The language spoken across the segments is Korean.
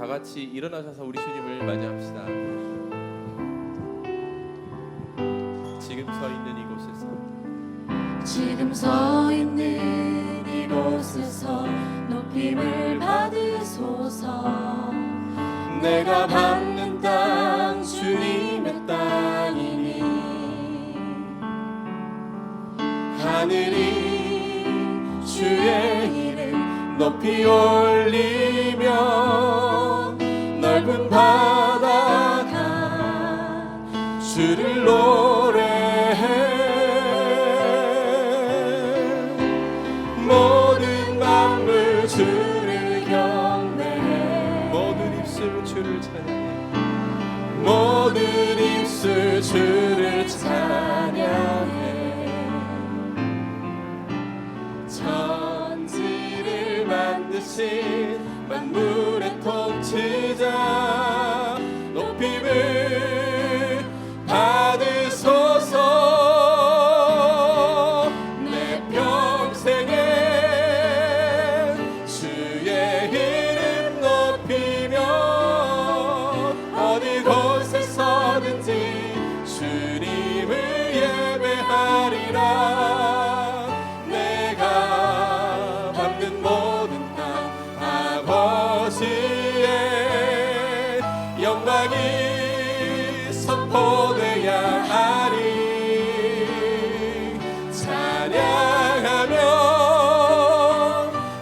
다 같이 일어나셔서 우리 주님을 맞이합시다. 지금 서 있는 이곳에서, 지금 서 있는 이곳에서 높임을 받으소서. 내가 밟는 땅 주님의 땅이니 하늘이 주의 이름 높이 올리며 넓은 바다가 주를 노래해. 모든 만물 주를 경배해. 모든 입술 주를 찬양해. 모든 입술 주를 찬양해. 천지를 만드신 만물의 통치자 높임을 받으소서. 내 평생에 주의 이름 높이며 어디 곳에서든지 주님을 예배하리라. 내가 밟는 모든 땅 아버지의 영광이 선포되어야 하리. 찬양하며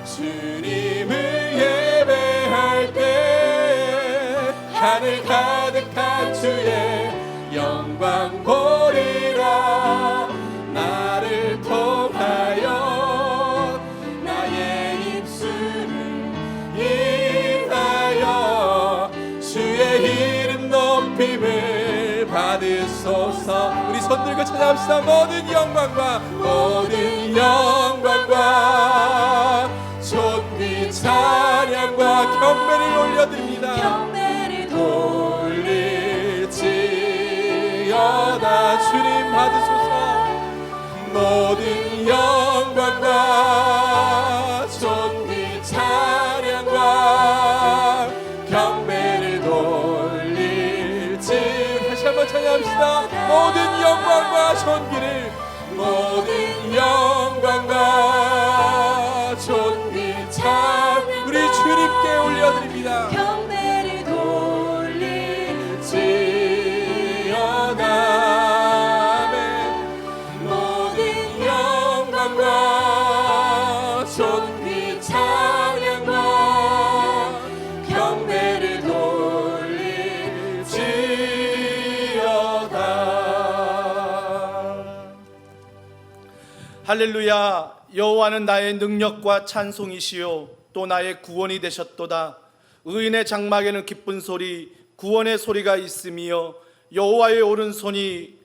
주님을 예배할 때 하늘 가득한 주의 영광 보리라. 나를 통하여 나의 입술을 인하여 주의 이름 높임을 받으소서. 우리 손 들고 찬양합시다. 모든 영광과 존귀 찬양과 경배를 올려드립니다. 경배를 돌릴지어다. 주님 받으소서. 모든 영광과 존귀 찬양과 경배를 돌릴지. 다시 한번 찬양합시다. 모든 영광과 존귀를, 모든 영광과 존귀 찬양 우리 주님께 올려드립니다. 경배를 돌릴지어다. 아멘. 모든 영광과 존귀 찬양과 경배를 돌릴지어다. 할렐루야. 여호와는 나의 능력과 찬송이시요 또 나의 구원이 되셨도다. 의인의 장막에는 기쁜 소리 구원의 소리가 있으며 여호와의 오른손이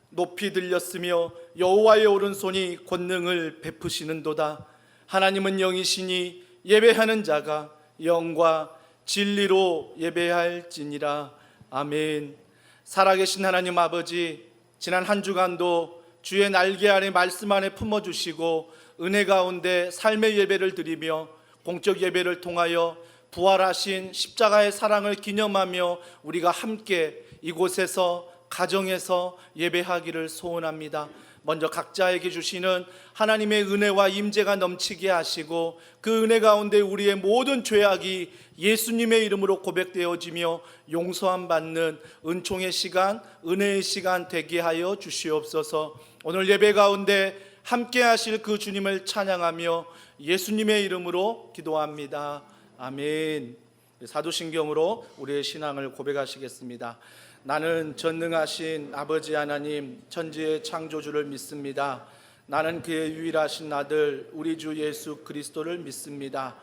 높이 들렸으며 여호와의 오른손이 권능을 베푸시는도다. 하나님은 영이시니 예배하는 자가 영과 진리로 예배할지니라. 아멘. 살아계신 하나님 아버지, 지난 한 주간도 주의 날개 아래 말씀 안에 품어주시고 은혜 가운데 삶의 예배를 드리며 공적 예배를 통하여 부활하신 십자가의 사랑을 기념하며 우리가 함께 이곳에서 가정에서 예배하기를 소원합니다. 먼저 각자에게 주시는 하나님의 은혜와 임재가 넘치게 하시고 그 은혜 가운데 우리의 모든 죄악이 예수님의 이름으로 고백되어지며 용서함 받는 은총의 시간, 은혜의 시간 되게 하여 주시옵소서. 오늘 예배 가운데 함께 하실 그 주님을 찬양하며 예수님의 이름으로 기도합니다. 아멘. 사도신경으로 우리의 신앙을 고백하시겠습니다. 나는 전능하신 아버지 하나님 천지의 창조주를 믿습니다. 나는 그의 유일하신 아들 우리 주 예수 그리스도를 믿습니다.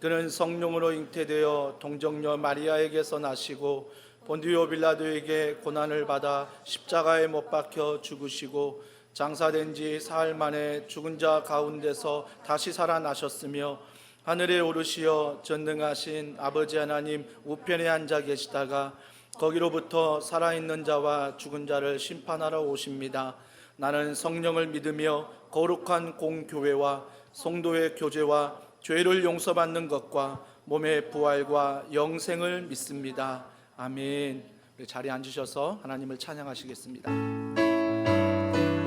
그는 성령으로 잉태되어 동정녀 마리아에게서 나시고 본디오 빌라도에게 고난을 받아 십자가에 못 박혀 죽으시고 장사된 지 사흘 만에 죽은 자 가운데서 다시 살아나셨으며 하늘에 오르시어 전능하신 아버지 하나님 우편에 앉아 계시다가 거기로부터 살아있는 자와 죽은 자를 심판하러 오십니다. 나는 성령을 믿으며 거룩한 공교회와 성도의 교제와 죄를 용서받는 것과 몸의 부활과 영생을 믿습니다. 아멘. 우리 자리에 앉으셔서 하나님을 찬양하시겠습니다.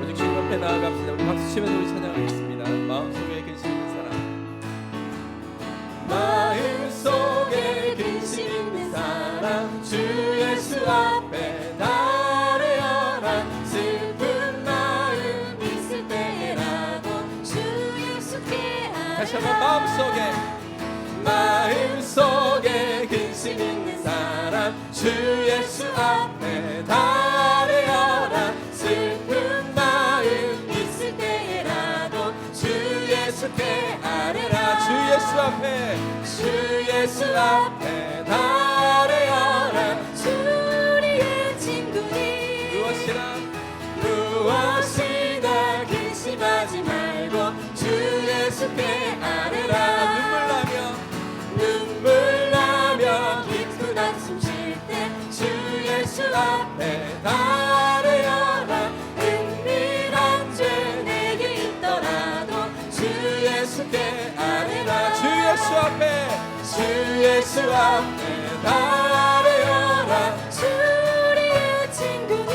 오직 주님 앞에 나아갑시다. 우리 박수 치면서 우리 찬양하겠습니다. 마음속에 근심 있는 사람, 마음속에 근심 있는 사람 주 예수 앞에 나르여라. 슬픈 마음 있을 때라도 주 예수께 다시 한번 마음속에 근심 있는 사람 주 예수 앞에 나르여라. 슬픈 마음 있을 때라도 주 예수께 아뢰라. 주 예수 앞에 나르여라. 주리의 친구니 무엇이나 근심하지 말고 주 예수께 아뢰라. 눈물 나며 깊은 한숨 쉴 때 주 예수 앞에 나르여라. 은밀한 죄 내게 있더라도 주 예수께 아뢰라. 주 예수 앞에 나르여라. 주리의 친구니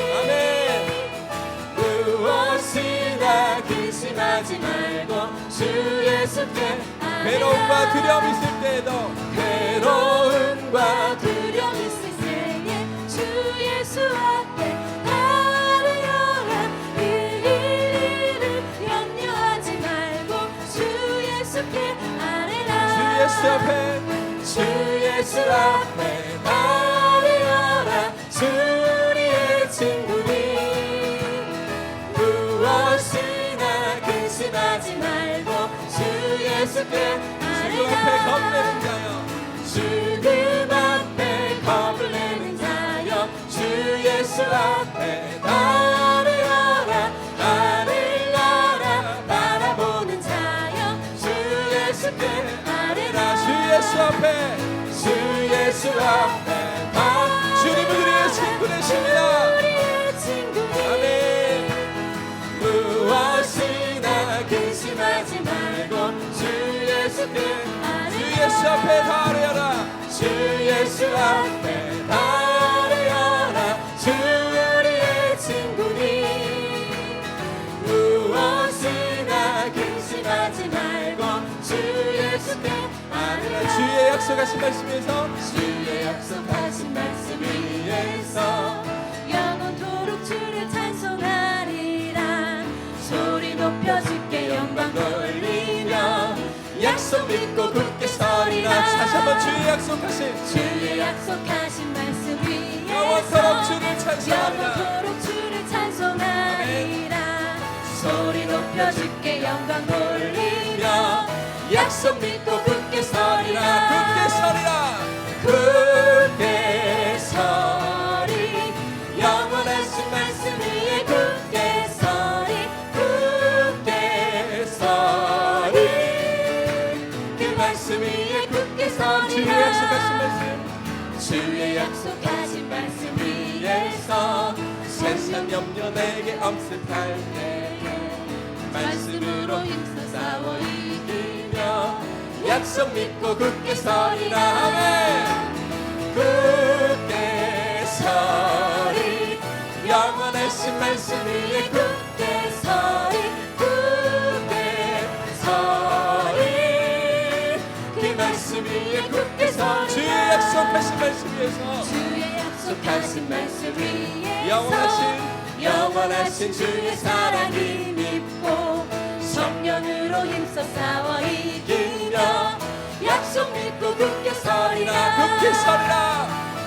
무엇이나 근심하지 말고 주 예수께 아뢰라. 괴로움과 두려움 있을 때에도 있을 때에 주 예수 앞에 나르여라. 일일이를 염려하지 말고 주 예수께 아뢰라. 주 예수 앞에 나르여라. 주리의 친구니 무엇이나 근심하지 말고 주 예수께 죽음 앞에 겁을 내는 자여 주 예수 앞에 나르여라. 하늘 나라 바라보는 자여 주 예수께 아뢰라. 주 예수 앞에 주님은 우리의 친구 되십니다. 아멘. 무엇이나 근심하지 말고 주 예수께 주 예수 앞에 나아뢰라. 주 예수 앞에 나르여라. 주리의 친구니 무엇이나 근심하지 말고 주 예수께 아뢰라. 주의 약속하신 말씀에서 영원토록 주를 찬송하리라. 소리 높여 주께 영광 돌리며 약속 믿고 굳게 서리라. 다시 한번 주의 약속하신 말씀 위에서 영원토록 주를 찬송하리라. 소리 높여 주께 영광 돌리며 약속 믿고 굳게 서리라. 굳게 서리. 영원하신 말씀 위에 굳게 서리. 그 말씀 위에 굳게 서리라. 주의 약속하신 말씀 위에서 세상 염려 내게 엄습할 때에 말씀으로 힘써 싸워 이기며 약속 믿고 굳게 서리라. 아멘. 굳게 서리. 영원하신 말씀 위에 굳게 서리. 그 말씀 위에 굳게 서리. 주의 약속하신 말씀 위에서 영원하신 주의 사랑이 믿고 성령으로 힘써 싸워 이기며 약속 믿고 굳게 서리라.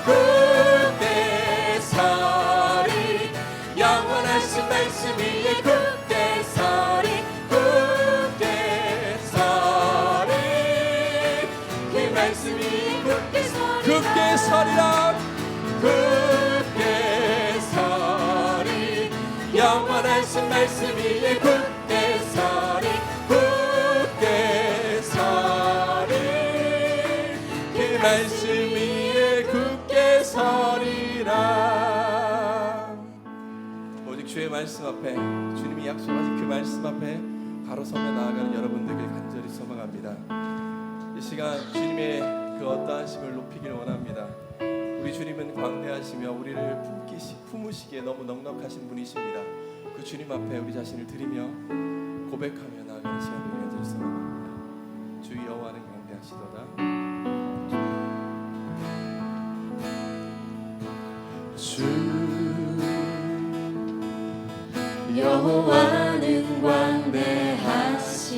굳게 서리. 영원하신 말씀 위에 굳게 서리. 그 말씀 위에 굳게 서리라. 영원하신 말씀 위에 굳게 서리. 그 말씀 위에 굳게 서리라. 오직 주의 말씀 앞에, 주님이 약속하신 그 말씀 앞에 바로 서며 나아가는 여러분들에게 간절히 소망합니다. 이 시간 주님의 그 어떠하심을 높이길 원합니다. 우리 주님은 광대하시며 우리를 품으시기에 너무 넉넉하신 분이십니다. 그 주님 앞에 우리 자신을 드리며 고백하며 나아가는 시간을 가질 수 원합니다. 주 여호와는 광대하시도다. 주 여호와는 광대하시도다.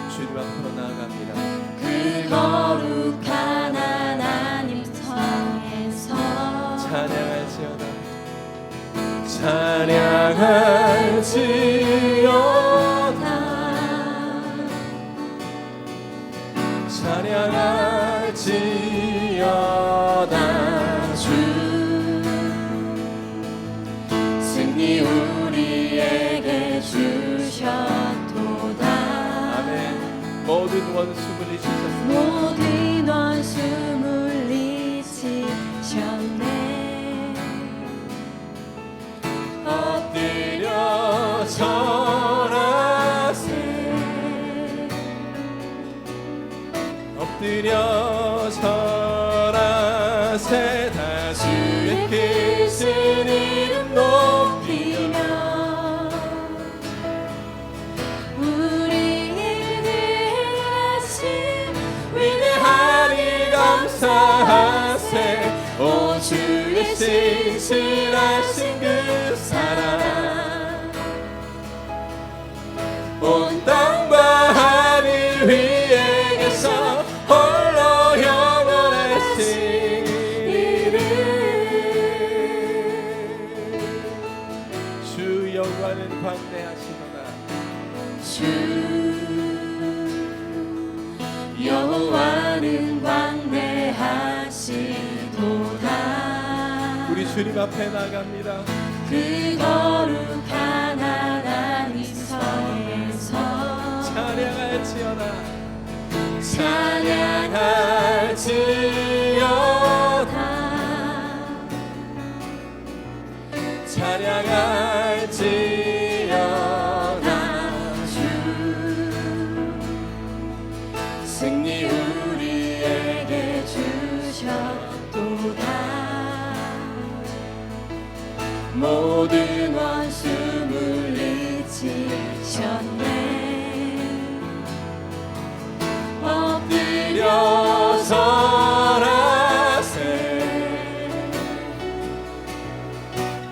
주님 앞으로 나아갑니다. 그 거룩한 하나님 성에서 찬양할지어다. 찬양할지어다. 찬양할지어다. 주 승리 우리에게 주셨도다. 아멘. 모든 원수 물리치셨습니다. 모든 원수 물리치셨네. 엎드려 절하세. 엎드려 절하세. 다 주의 크신 이름 높이며 우리의 대하심 위대하니 감사하세. 오 주의 신실하신 그 사랑 온 땅과 하늘 위에게서 홀로 영원하신 이름. 주 여호와는 광대하시도다. 주 여호와는 광대하시도다. 우리 주님 앞에 나갑니다. 그 거룩한 하나님 성에서 찬양할지어다. 찬양할지어다. 찬양할지어다. 주 승리 우리에게 주셨도다. 모든 원수 물리치셨네. 엎드려 절하세.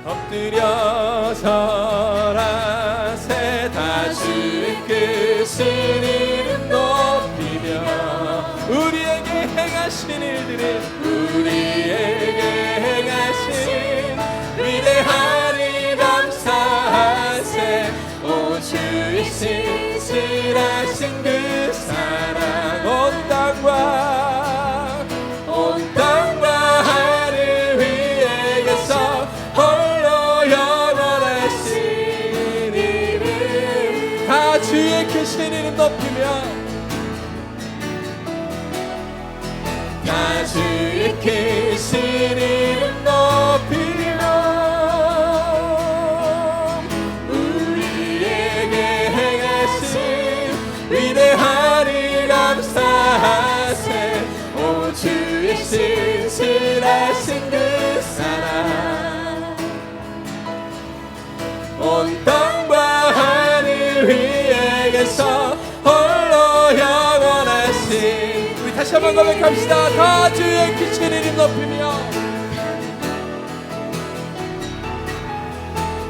엎드려 절하세. 다 주의 크신 이름 높이며 우리에게 행하신 일들을 우리에게 행하신 위대하니 감사하세. 오 주의 신실하신 그 사랑 온 땅과 하늘 위에게서 홀로 영원하신 이름. 다 주의 크신 이름 높이며 다 주의 크신 이름 높이며 우리에게 행하신 위대하니 감사하세. 오 주의 신실하신 그 사랑 온 땅과 하늘 위에게서 홀로 영원하신. 우리 다시 한번 고백합시다. 다 주의 크신 이름 높이며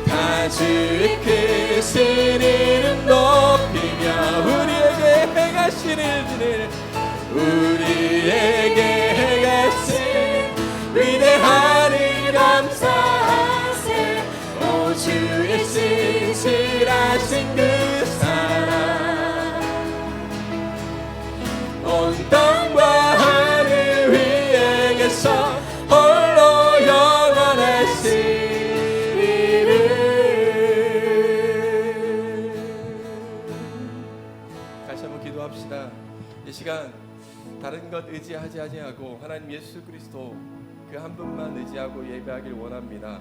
다 주의 크신 이름 높이며 우리에게 행하신 일들을 우리에게 행하신 위대하니 감사하세. 오 주의 신실하신 그 사랑 온 땅과 하늘 위에게서 홀로 영원하신 이름. 다시 한번 기도합시다. 이 시간 다른 것 의지하지 아니하고 하나님 예수 그리스도 그 한 분만 의지하고 예배하길 원합니다.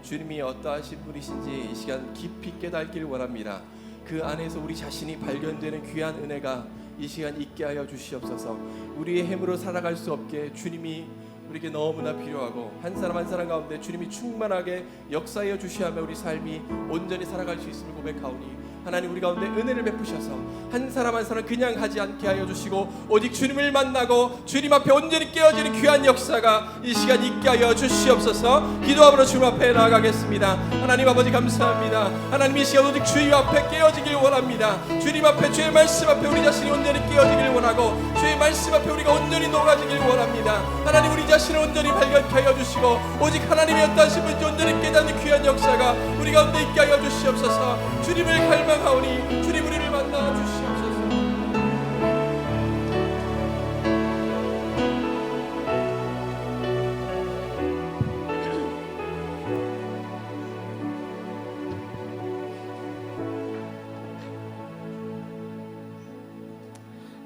주님이 어떠하신 분이신지 이 시간 깊이 깨닫길 원합니다. 그 안에서 우리 자신이 발견되는 귀한 은혜가 이 시간 있게 하여 주시옵소서. 우리의 힘으로 살아갈 수 없게 주님이 우리에게 너무나 필요하고 한 사람 한 사람 가운데 주님이 충만하게 역사하여 주시하며 우리 삶이 온전히 살아갈 수 있음을 고백하오니 하나님 우리 가운데 은혜를 베푸셔서 한 사람 한 사람 그냥 하지 않게 하여 주시고 오직 주님을 만나고 주님 앞에 온전히 깨어지는 귀한 역사가 이 시간 있게 하여 주시옵소서. 기도함으로 주님 앞에 나아가겠습니다. 하나님 아버지 감사합니다. 하나님 이 시간 오직 주님 앞에 깨어지길 원합니다. 주님 앞에 주의 말씀 앞에 우리 자신이 온전히 깨어지길 원하고 주의 말씀 앞에 우리가 온전히 녹아지길 원합니다. 하나님 우리 자신을 온전히 발견케 하여 주시고 오직 하나님이 어떠하신 분인지 온전히 깨닫는 귀한 역사가 우리 가운데 있게 하여 주시옵소서. 주님을 갈망하오니 주님 우리를 만나 주시옵소서.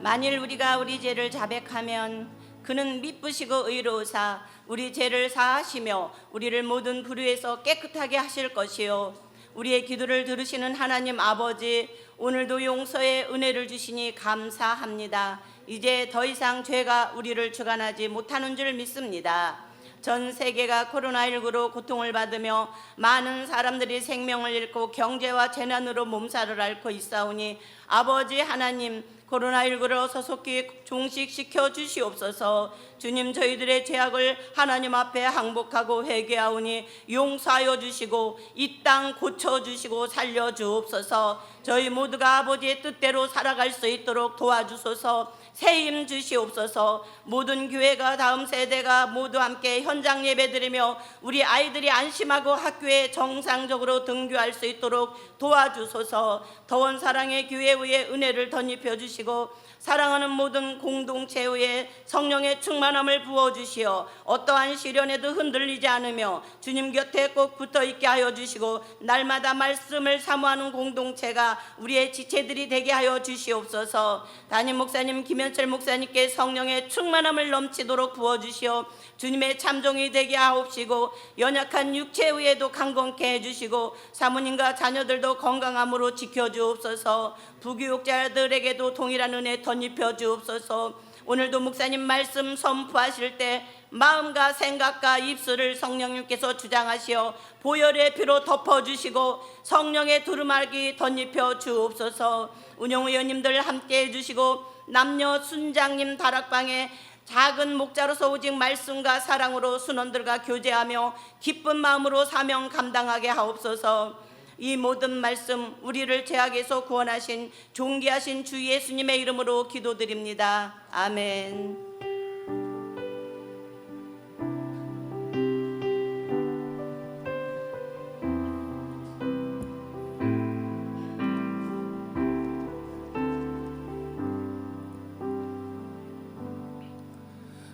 만일 우리가 우리 죄를 자백하면 그는 미쁘시고 의로우사 우리 죄를 사하시며 우리를 모든 불의에서 깨끗하게 하실 것이요 우리의 기도를 들으시는 하나님 아버지, 오늘도 용서의 은혜를 주시니 감사합니다. 이제 더 이상 죄가 우리를 주관하지 못하는 줄 믿습니다. 전 세계가 코로나19로 고통을 받으며 많은 사람들이 생명을 잃고 경제와 재난으로 몸살을 앓고 있사오니 아버지 하나님, 코로나19를 소속히 종식시켜 주시옵소서. 주님, 저희들의 죄악을 하나님 앞에 항복하고 회개하오니 용서하여 주시고 이 땅 고쳐주시고 살려주옵소서. 저희 모두가 아버지의 뜻대로 살아갈 수 있도록 도와주소서. 새 힘 주시옵소서. 모든 교회가 다음 세대가 모두 함께 현장 예배드리며 우리 아이들이 안심하고 학교에 정상적으로 등교할 수 있도록 도와주소서. 더원 사랑의 교회 위에 은혜를 덧입혀 주시고 사랑하는 모든 공동체 위에 성령의 충만함을 부어주시어 어떠한 시련에도 흔들리지 않으며 주님 곁에 꼭 붙어있게 하여 주시고 날마다 말씀을 사모하는 공동체가 우리의 지체들이 되게 하여 주시옵소서. 담임 목사님 김현철 목사님께 성령의 충만함을 넘치도록 부어주시어 주님의 참종이 되게 하옵시고 연약한 육체 위에도 강건케 해주시고 사모님과 자녀들도 건강함으로 지켜주옵소서. 부교육자들에게도 동일한 은혜 덧입혀 주옵소서. 오늘도 목사님 말씀 선포하실 때 마음과 생각과 입술을 성령님께서 주장하시어 보혈의 피로 덮어주시고 성령의 두루마기 덧입혀 주옵소서. 운영위원님들 함께 해주시고 남녀 순장님 다락방에 작은 목자로서 오직 말씀과 사랑으로 순원들과 교제하며 기쁜 마음으로 사명 감당하게 하옵소서. 이 모든 말씀 우리를 죄악에서 구원하신 존귀하신 주 예수님의 이름으로 기도드립니다. 아멘.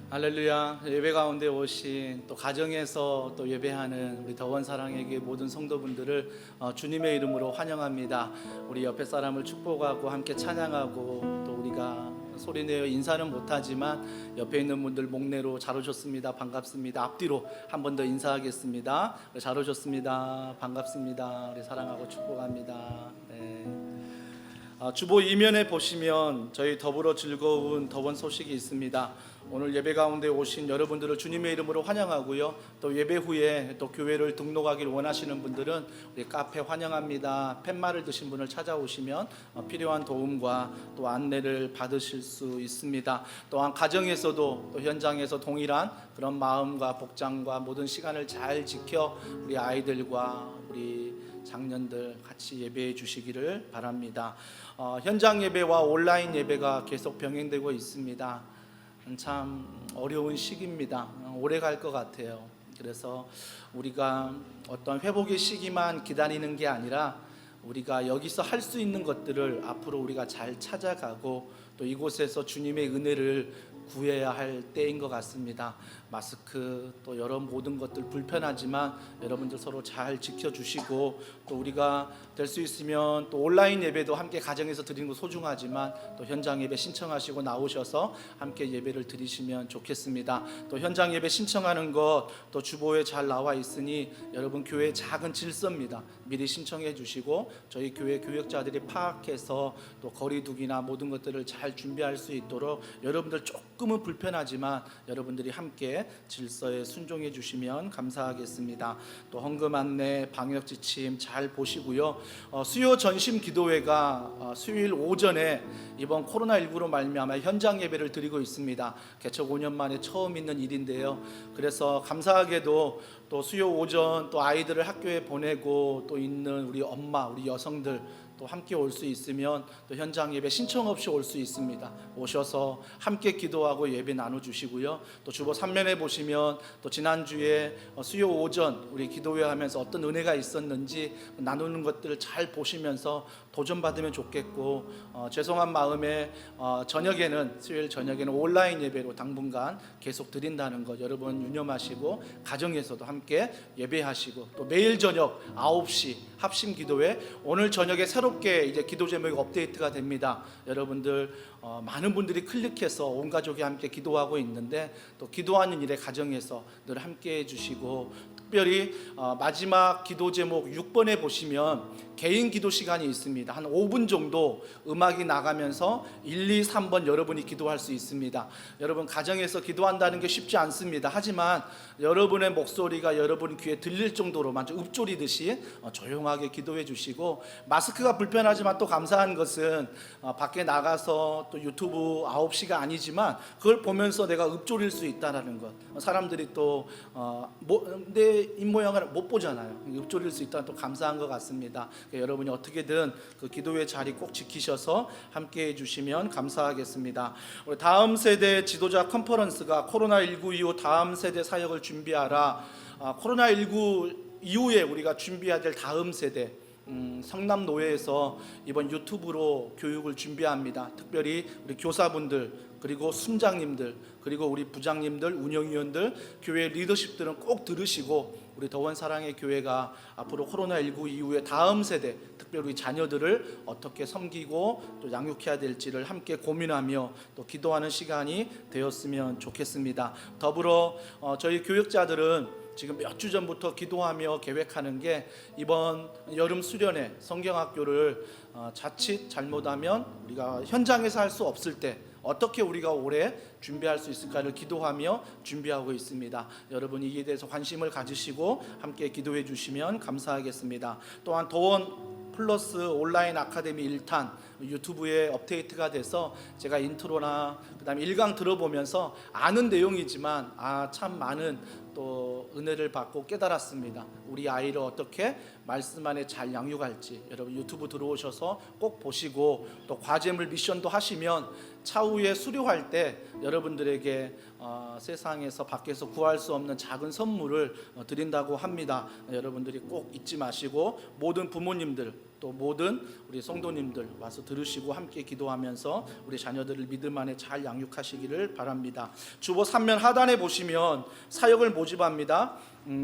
할렐루야. 예배 가운데 오신 또 가정에서 또 예배하는 우리 더원 사랑에게 모든 성도분들을 주님의 이름으로 환영합니다. 우리 옆에 사람을 축복하고 함께 찬양하고 또 우리가 소리내어 인사는 못하지만 옆에 있는 분들 목례로 잘 오셨습니다. 반갑습니다. 앞뒤로 한 번 더 인사하겠습니다. 잘 오셨습니다. 반갑습니다. 우리 사랑하고 축복합니다. 네. 주보 이면에 보시면 저희 더불어 즐거운 더원 소식이 있습니다. 오늘 예배 가운데 오신 여러분들을 주님의 이름으로 환영하고요. 또 예배 후에 또 교회를 등록하길 원하시는 분들은 우리 카페 환영합니다. 팻말을 드신 분을 찾아오시면 필요한 도움과 또 안내를 받으실 수 있습니다. 또한 가정에서도 또 현장에서 동일한 그런 마음과 복장과 모든 시간을 잘 지켜 우리 아이들과 우리 장년들 같이 예배해 주시기를 바랍니다. 현장 예배와 온라인 예배가 계속 병행되고 있습니다. 참 어려운 시기입니다. 오래 갈 것 같아요. 그래서 우리가 어떤 회복의 시기만 기다리는 게 아니라 우리가 여기서 할 수 있는 것들을 앞으로 우리가 잘 찾아가고 또 이곳에서 주님의 은혜를 구해야 할 때인 것 같습니다. 마스크 또 여러 모든 것들 불편하지만 여러분들 서로 잘 지켜주시고, 또 우리가 될 수 있으면 또 온라인 예배도 함께 가정에서 드리는 거 소중하지만 또 현장 예배 신청하시고 나오셔서 함께 예배를 드리시면 좋겠습니다. 또 현장 예배 신청하는 것 또 주보에 잘 나와 있으니 여러분 교회 작은 질서입니다. 미리 신청해 주시고 저희 교회 교역자들이 파악해서 또 거리두기나 모든 것들을 잘 준비할 수 있도록 여러분들 조금은 불편하지만 여러분들이 함께 질서에 순종해 주시면 감사하겠습니다. 또 헌금 안내 방역 지침 잘 보시고요. 수요 전심 기도회가 수요일 오전에 이번 코로나19로 말미암아 현장 예배를 드리고 있습니다. 개척 5년 만에 처음 있는 일인데요. 그래서 감사하게도 또 수요 오전 또 아이들을 학교에 보내고 또 있는 우리 엄마, 우리 여성들 또 함께 올 수 있으면 또 현장 예배 신청 없이 올 수 있습니다. 오셔서 함께 기도하고 예배 나눠주시고요. 또 주보 3면에 보시면 또 지난주에 수요 오전 우리 기도회 하면서 어떤 은혜가 있었는지 나누는 것들을 잘 보시면서 도전받으면 좋겠고, 죄송한 마음에 저녁에는 수요일 저녁에는 온라인 예배로 당분간 계속 드린다는 것 여러분 유념하시고 가정에서도 함께 예배하시고, 또 매일 저녁 9시 합심 기도회 오늘 저녁에 새롭게 이제 기도 제목이 업데이트가 됩니다. 여러분들 많은 분들이 클릭해서 온 가족이 함께 기도하고 있는데 또 기도하는 일에 가정에서 늘 함께 해주시고, 특별히 마지막 기도 제목 6번에 보시면 개인 기도 시간이 있습니다. 한 5분 정도 음악이 나가면서 1, 2, 3번 여러분이 기도할 수 있습니다. 여러분 가정에서 기도한다는 게 쉽지 않습니다. 하지만 여러분의 목소리가 여러분 귀에 들릴 정도로 완전 읊조리듯이 조용하게 기도해 주시고, 마스크가 불편하지만 또 감사한 것은 밖에 나가서 또 유튜브 9시가 아니지만 그걸 보면서 내가 읊조릴 수 있다는 것, 사람들이 또 내 입모양을 못 보잖아요. 읊조릴 수 있다는 또 감사한 것 같습니다. 여러분이 어떻게든 그 기도의 자리 꼭 지키셔서 함께 해주시면 감사하겠습니다. 우리 다음 세대 지도자 컨퍼런스가 코로나19 이후 다음 세대 사역을 준비하라, 코로나19 이후에 우리가 준비해야 될 다음 세대 성남노회에서 이번 유튜브로 교육을 준비합니다. 특별히 우리 교사분들, 그리고 순장님들, 그리고 우리 부장님들, 운영위원들, 교회 리더십들은 꼭 들으시고, 우리 더원 사랑의 교회가 앞으로 코로나19 이후에 다음 세대, 특별히 우리 자녀들을 어떻게 섬기고 또 양육해야 될지를 함께 고민하며 또 기도하는 시간이 되었으면 좋겠습니다. 더불어 저희 교역자들은 지금 몇 주 전부터 기도하며 계획하는 게, 이번 여름 수련회 성경학교를 자칫 잘못하면 우리가 현장에서 할 수 없을 때 어떻게 우리가 올해 준비할 수 있을까를 기도하며 준비하고 있습니다. 여러분이 이에 대해서 관심을 가지시고 함께 기도해 주시면 감사하겠습니다. 또한 더원 플러스 온라인 아카데미 1탄 유튜브에 업데이트가 돼서 제가 인트로나 그다음에 1강 들어보면서 아는 내용이지만 참 많은 또 은혜를 받고 깨달았습니다. 우리 아이를 어떻게 말씀 안에 잘 양육할지 여러분 유튜브 들어오셔서 꼭 보시고, 또 과제물 미션도 하시면 차후에 수료할 때 여러분들에게 세상에서 밖에서 구할 수 없는 작은 선물을 드린다고 합니다. 여러분들이 꼭 잊지 마시고 모든 부모님들 또 모든 우리 성도님들 와서 들으시고 함께 기도하면서 우리 자녀들을 믿음 안에 잘 양육하시기를 바랍니다. 주보 3면 하단에 보시면 사역을 모집합니다.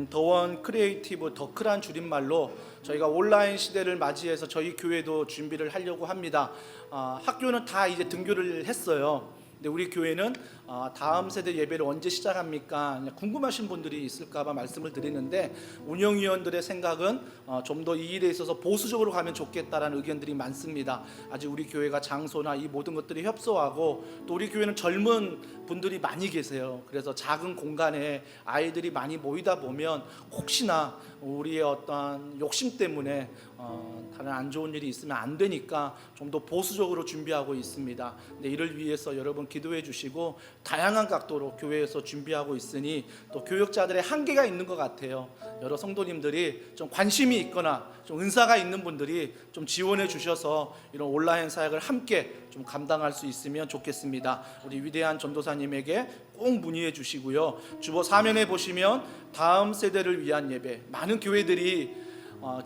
더원 크리에이티브 더크란 줄임말로 저희가 온라인 시대를 맞이해서 저희 교회도 준비를 하려고 합니다. 학교는 다 이제 등교를 했어요. 근데 우리 교회는 다음 세대 예배를 언제 시작합니까? 궁금하신 분들이 있을까봐 말씀을 드리는데, 운영위원들의 생각은 좀 더 이 일에 있어서 보수적으로 가면 좋겠다라는 의견들이 많습니다. 아직 우리 교회가 장소나 이 모든 것들이 협소하고, 또 우리 교회는 젊은 분들이 많이 계세요. 그래서 작은 공간에 아이들이 많이 모이다 보면 혹시나 우리의 어떤 욕심 때문에 다른 안 좋은 일이 있으면 안 되니까 좀 더 보수적으로 준비하고 있습니다. 근데 이를 위해서 여러분 기도해 주시고, 다양한 각도로 교회에서 준비하고 있으니 또 교역자들의 한계가 있는 것 같아요. 여러 성도님들이 좀 관심이 있거나 좀 은사가 있는 분들이 좀 지원해 주셔서 이런 온라인 사역을 함께 좀 감당할 수 있으면 좋겠습니다. 우리 위대한 전도사님에게 꼭 문의해 주시고요. 주보 4면에 보시면 다음 세대를 위한 예배, 많은 교회들이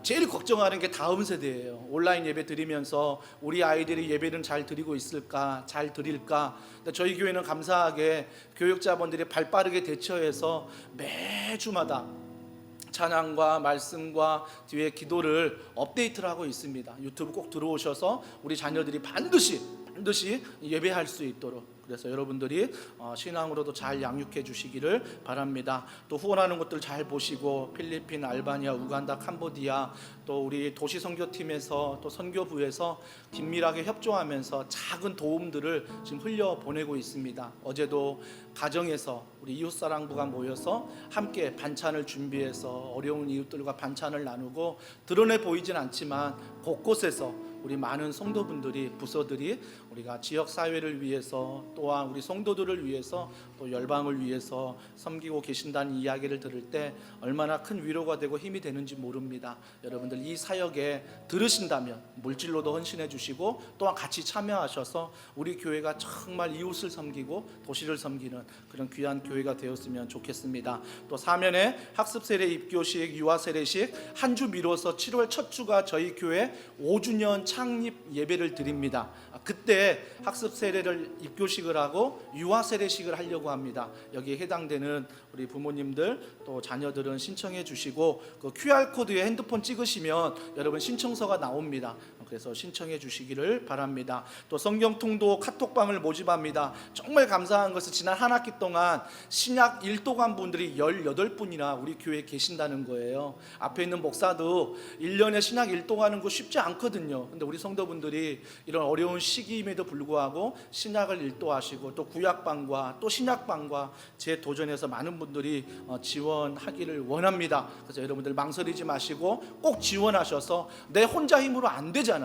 제일 걱정하는 게 다음 세대예요. 온라인 예배 드리면서 우리 아이들이 예배는 잘 드리고 있을까, 잘 드릴까. 근데 저희 교회는 감사하게 교육자분들이 발빠르게 대처해서 매주마다 찬양과 말씀과 뒤에 기도를 업데이트를 하고 있습니다. 유튜브 꼭 들어오셔서 우리 자녀들이 반드시 예배할 수 있도록, 그래서 여러분들이 신앙으로도 잘 양육해 주시기를 바랍니다. 또 후원하는 것들 잘 보시고 필리핀, 알바니아, 우간다, 캄보디아, 또 우리 도시 선교팀에서 또 선교부에서 긴밀하게 협조하면서 작은 도움들을 지금 흘려 보내고 있습니다. 어제도 가정에서 우리 이웃사랑부가 모여서 함께 반찬을 준비해서 어려운 이웃들과 반찬을 나누고, 드러내 보이진 않지만 곳곳에서 우리 많은 성도분들이, 부서들이 우리가 지역 사회를 위해서, 또한 우리 성도들을 위해서, 또 열방을 위해서 섬기고 계신다는 이야기를 들을 때 얼마나 큰 위로가 되고 힘이 되는지 모릅니다. 여러분들 이 사역에 들으신다면 물질로도 헌신해 주시고, 또한 같이 참여하셔서 우리 교회가 정말 이웃을 섬기고 도시를 섬기는 그런 귀한 교회가 되었으면 좋겠습니다. 또 사면에 학습 세례 입교식, 유아 세례식 한 주 미뤄서 7월 첫 주가 저희 교회 5주년 창립 예배를 드립니다. 그때 학습 세례를 입교식을 하고 유아 세례식을 하려고 합니다. 여기에 해당되는 우리 부모님들 또 자녀들은 신청해 주시고, 그 QR코드에 핸드폰 찍으시면 여러분 신청서가 나옵니다. 그래서 신청해 주시기를 바랍니다. 또 성경통도 카톡방을 모집합니다. 정말 감사한 것은 지난 한 학기 동안 신약 1도관 분들이 18분이나 우리 교회에 계신다는 거예요. 앞에 있는 목사도 1년에 신약 1도 가는 거 쉽지 않거든요. 근데 우리 성도분들이 이런 어려운 시기임에도 불구하고 신약을 1도하시고, 또 구약방과 또 신약방과 재도전해서 많은 분들이 지원하기를 원합니다. 그래서 여러분들 망설이지 마시고 꼭 지원하셔서, 내 혼자 힘으로 안 되잖아요.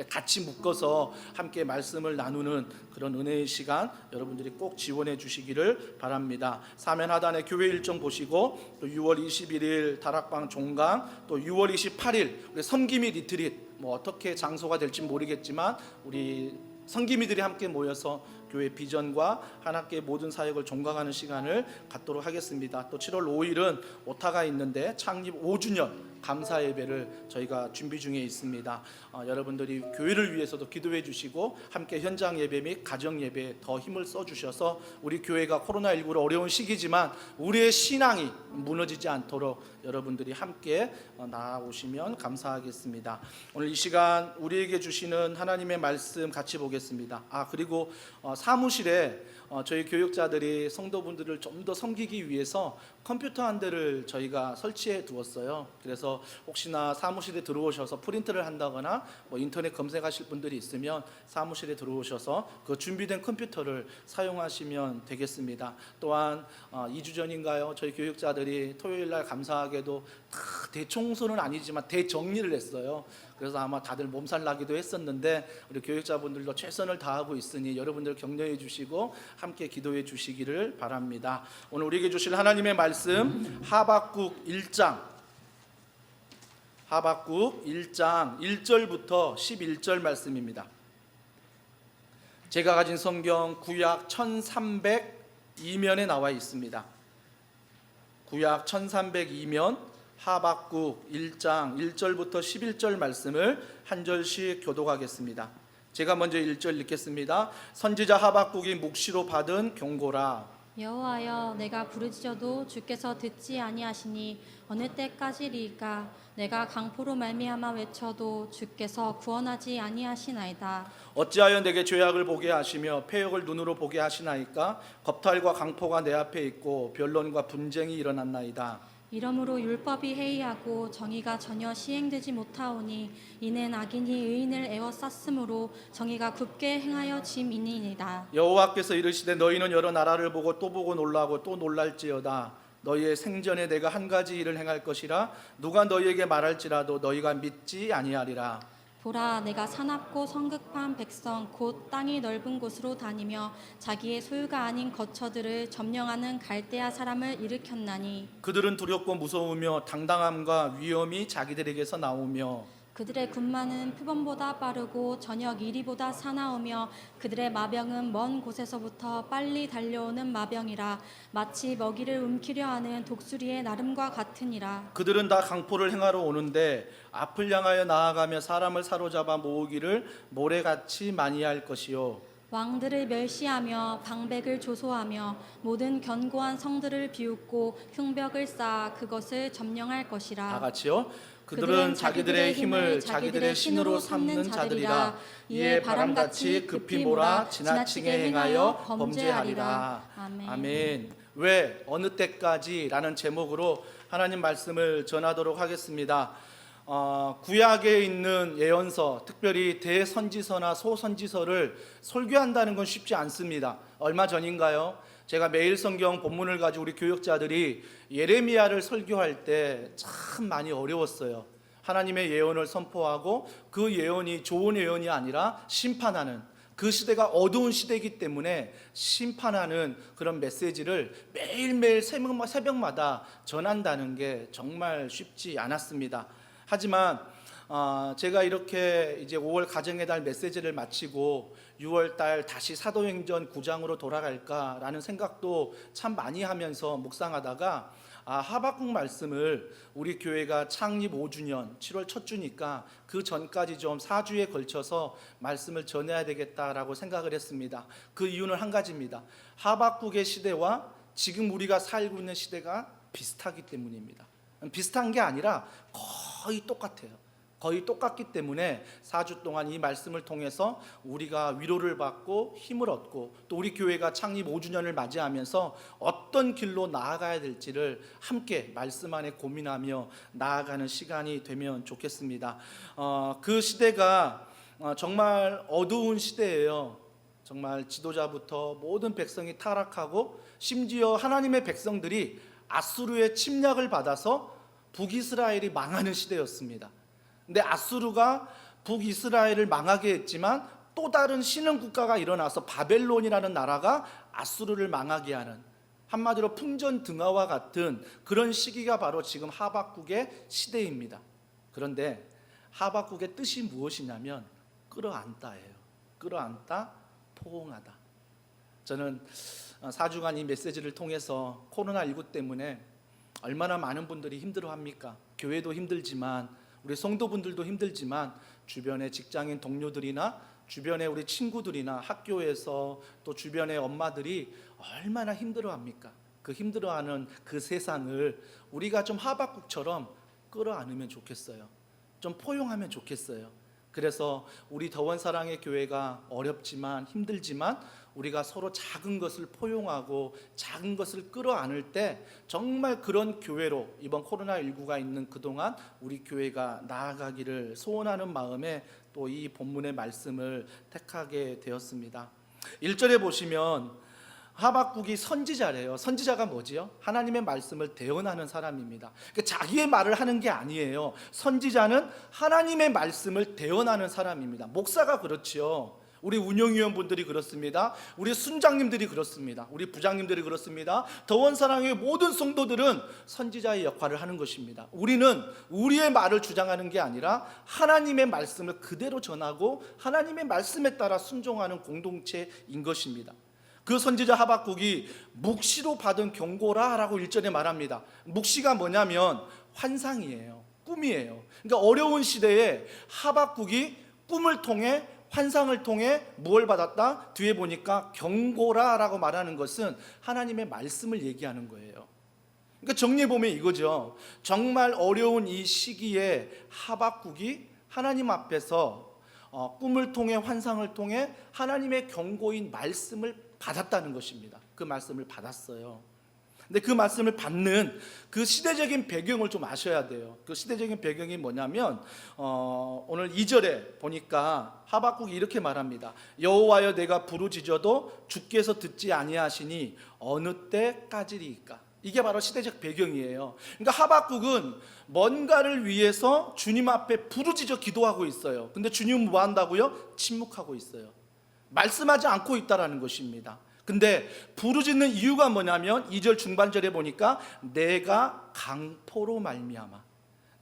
같이 묶어서 함께 말씀을 나누는 그런 은혜의 시간 여러분들이 꼭 지원해 주시기를 바랍니다. 사면 하단의 교회 일정 보시고, 또 6월 21일 다락방 종강, 또 6월 28일 우리 섬기미 리트릿, 어떻게 장소가 될지 모르겠지만 우리 성기미들이 함께 모여서 교회 비전과 하나님께 모든 사역을 종강하는 시간을 갖도록 하겠습니다. 또 7월 5일은 오타가 있는데 창립 5주년 감사 예배를 저희가 준비 중에 있습니다. 여러분들이 교회를 위해서도 기도해 주시고, 함께 현장 예배 및 가정 예배에 더 힘을 써 주셔서 우리 교회가 코로나19로 어려운 시기지만 우리의 신앙이 무너지지 않도록 여러분들이 함께 나아오시면 감사하겠습니다. 오늘 이 시간 우리에게 주시는 하나님의 말씀 같이 보겠습니다. 그리고 사무실에 저희 교육자들이 성도분들을 좀 더 섬기기 위해서 컴퓨터 한 대를 저희가 설치해 두었어요. 그래서 혹시나 사무실에 들어오셔서 프린트를 한다거나 인터넷 검색하실 분들이 있으면 사무실에 들어오셔서 그 준비된 컴퓨터를 사용하시면 되겠습니다. 또한 2주 전인가요? 저희 교육자들이 토요일날 감사하게도 다 대청소는 아니지만 대정리를 했어요. 그래서 아마 다들 몸살 나기도 했었는데 우리 교육자분들도 최선을 다하고 있으니 여러분들 격려해 주시고 함께 기도해 주시기를 바랍니다. 오늘 우리에게 주실 하나님의 말씀 하박국 1장 1절부터 11절 말씀입니다. 제가 가진 성경 구약 1302면에 나와 있습니다. 구약 1302면 하박국 1장 1절부터 11절 말씀을 한 절씩 교독하겠습니다. 제가 먼저 1절 읽겠습니다. 선지자 하박국이 묵시로 받은 경고라. 여호와여, 내가 부르짖어도 주께서 듣지 아니하시니 어느 때까지리까? 내가 강포로 말미암아 외쳐도 주께서 구원하지 아니하시나이다. 어찌하여 내게 죄악을 보게 하시며 패역을 눈으로 보게 하시나이까? 겁탈과 강포가 내 앞에 있고 변론과 분쟁이 일어났나이다. 이러므로 율법이 해이하고 정의가 전혀 시행되지 못하오니 이는 악인이 의인을 에워쌌으므로 정의가 굽게 행하여 짐이니이다. 여호와께서 이르시되 너희는 여러 나라를 보고 또 보고 놀라고 또 놀랄지어다. 너희의 생전에 내가 한 가지 일을 행할 것이라 누가 너희에게 말할지라도 너희가 믿지 아니하리라. 보라, 내가 사납고 성급한 백성 곧 땅이 넓은 곳으로 다니며 자기의 소유가 아닌 거처들을 점령하는 갈대아 사람을 일으켰나니 그들은 두렵고 무서우며 당당함과 위엄이 자기들에게서 나오며 그들의 군마는 표범보다 빠르고 저녁 이리보다 사나우며 그들의 마병은 먼 곳에서부터 빨리 달려오는 마병이라 마치 먹이를 움키려 하는 독수리의 나름과 같으니라. 그들은 다 강포를 행하러 오는데 앞을 향하여 나아가며 사람을 사로잡아 모으기를 모래같이 많이 할 것이요. 왕들을 멸시하며 방백을 조소하며 모든 견고한 성들을 비웃고 흉벽을 쌓아 그것을 점령할 것이라. 다 같이요. 그들은 자기들의 힘을 자기들의 신으로 삼는 자들이라. 이에 바람같이 급히 몰아 지나치게 행하여 범죄하리라. 아멘. 왜 어느 때까지? 라는 제목으로 하나님 말씀을 전하도록 하겠습니다. 구약에 있는 예언서, 특별히 대선지서나 소선지서를 설교한다는 건 쉽지 않습니다. 얼마 전인가요? 제가 매일 성경 본문을 가지고 우리 교역자들이 예레미야를 설교할 때 참 많이 어려웠어요. 하나님의 예언을 선포하고 그 예언이 좋은 예언이 아니라 심판하는, 그 시대가 어두운 시대이기 때문에 심판하는 그런 메시지를 매일매일 새벽마다 전한다는 게 정말 쉽지 않았습니다. 하지만 제가 이렇게 이제 5월 가정의 달 메시지를 마치고 6월 달 다시 사도행전 9장으로 돌아갈까라는 생각도 참 많이 하면서 묵상하다가 하박국 말씀을 우리 교회가 창립 5주년 7월 첫 주니까 그 전까지 좀 4주에 걸쳐서 말씀을 전해야 되겠다라고 생각을 했습니다. 그 이유는 한 가지입니다. 하박국의 시대와 지금 우리가 살고 있는 시대가 비슷하기 때문입니다. 비슷한 게 아니라 거의 똑같아요. 거의 똑같기 때문에 4주 동안 이 말씀을 통해서 우리가 위로를 받고 힘을 얻고 또 우리 교회가 창립 5주년을 맞이하면서 어떤 길로 나아가야 될지를 함께 말씀 안에 고민하며 나아가는 시간이 되면 좋겠습니다. 그 시대가 정말 어두운 시대예요. 정말 지도자부터 모든 백성이 타락하고 심지어 하나님의 백성들이 아수르의 침략을 받아서 북이스라엘이 망하는 시대였습니다. 근데 아수르가 북이스라엘을 망하게 했지만 또 다른 신흥 국가가 일어나서 바벨론이라는 나라가 아수르를 망하게 하는, 한마디로 풍전등화와 같은 그런 시기가 바로 지금 하박국의 시대입니다. 그런데 하박국의 뜻이 무엇이냐면 끌어안다예요. 끌어안다, 포옹하다. 저는 4주간 이 메시지를 통해서 코로나19 때문에 얼마나 많은 분들이 힘들어합니까? 교회도 힘들지만 우리 성도분들도 힘들지만 주변의 직장인 동료들이나 주변의 우리 친구들이나 학교에서 또 주변의 엄마들이 얼마나 힘들어합니까? 그 힘들어하는 그 세상을 우리가 좀 하박국처럼 끌어안으면 좋겠어요. 좀 포용하면 좋겠어요. 그래서 우리 더원사랑의 교회가 어렵지만 힘들지만 우리가 서로 작은 것을 포용하고 작은 것을 끌어안을 때 정말 그런 교회로 이번 코로나19가 있는 그동안 우리 교회가 나아가기를 소원하는 마음에 또 이 본문의 말씀을 택하게 되었습니다. 1절에 보시면 하박국이 선지자래요. 선지자가 뭐지요? 하나님의 말씀을 대언하는 사람입니다. 그러니까 자기의 말을 하는 게 아니에요. 선지자는 하나님의 말씀을 대언하는 사람입니다. 목사가 그렇지요. 우리 운영위원분들이 그렇습니다. 우리 순장님들이 그렇습니다. 우리 부장님들이 그렇습니다. 더원사랑의 모든 성도들은 선지자의 역할을 하는 것입니다. 우리는 우리의 말을 주장하는 게 아니라 하나님의 말씀을 그대로 전하고 하나님의 말씀에 따라 순종하는 공동체인 것입니다. 그 선지자 하박국이 묵시로 받은 경고라 라고 1절에 말합니다. 묵시가 뭐냐면 환상이에요. 꿈이에요. 그러니까 어려운 시대에 하박국이 꿈을 통해 환상을 통해 무엇을 받았다? 뒤에 보니까 경고라 라고 말하는 것은 하나님의 말씀을 얘기하는 거예요. 그러니까 정리해 보면 이거죠. 정말 어려운 이 시기에 하박국이 하나님 앞에서 꿈을 통해 환상을 통해 하나님의 경고인 말씀을 받았다는 것입니다. 그 말씀을 받았어요. 근데 그 말씀을 받는 그 시대적인 배경을 좀 아셔야 돼요. 그 시대적인 배경이 뭐냐면 오늘 2절에 보니까 하박국이 이렇게 말합니다. 여호와여 내가 부르짖어도 주께서 듣지 아니하시니 어느 때까지리이까. 이게 바로 시대적 배경이에요. 그러니까 하박국은 뭔가를 위해서 주님 앞에 부르짖어 기도하고 있어요. 근데 주님은 뭐 한다고요? 침묵하고 있어요. 말씀하지 않고 있다라는 것입니다. 근데 부르짖는 이유가 뭐냐면 2절 중반절에 보니까 내가 강포로 말미암아,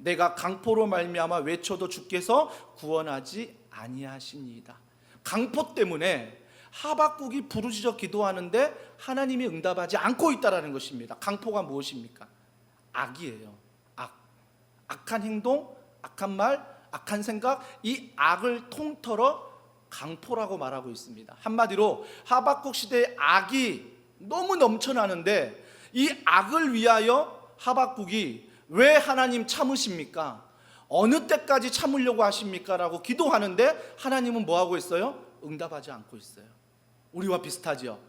내가 강포로 말미암아 외쳐도 주께서 구원하지 아니하십니다. 강포 때문에 하박국이 부르짖어 기도하는데 하나님이 응답하지 않고 있다라는 것입니다. 강포가 무엇입니까? 악이에요. 악한 행동, 악한 말, 악한 생각, 이 악을 통틀어 강포라고 말하고 있습니다. 한마디로 하박국 시대의 악이 너무 넘쳐나는데 이 악을 위하여 하박국이 왜 하나님 참으십니까? 어느 때까지 참으려고 하십니까? 라고 기도하는데 하나님은 뭐하고 있어요? 응답하지 않고 있어요. 우리와 비슷하죠.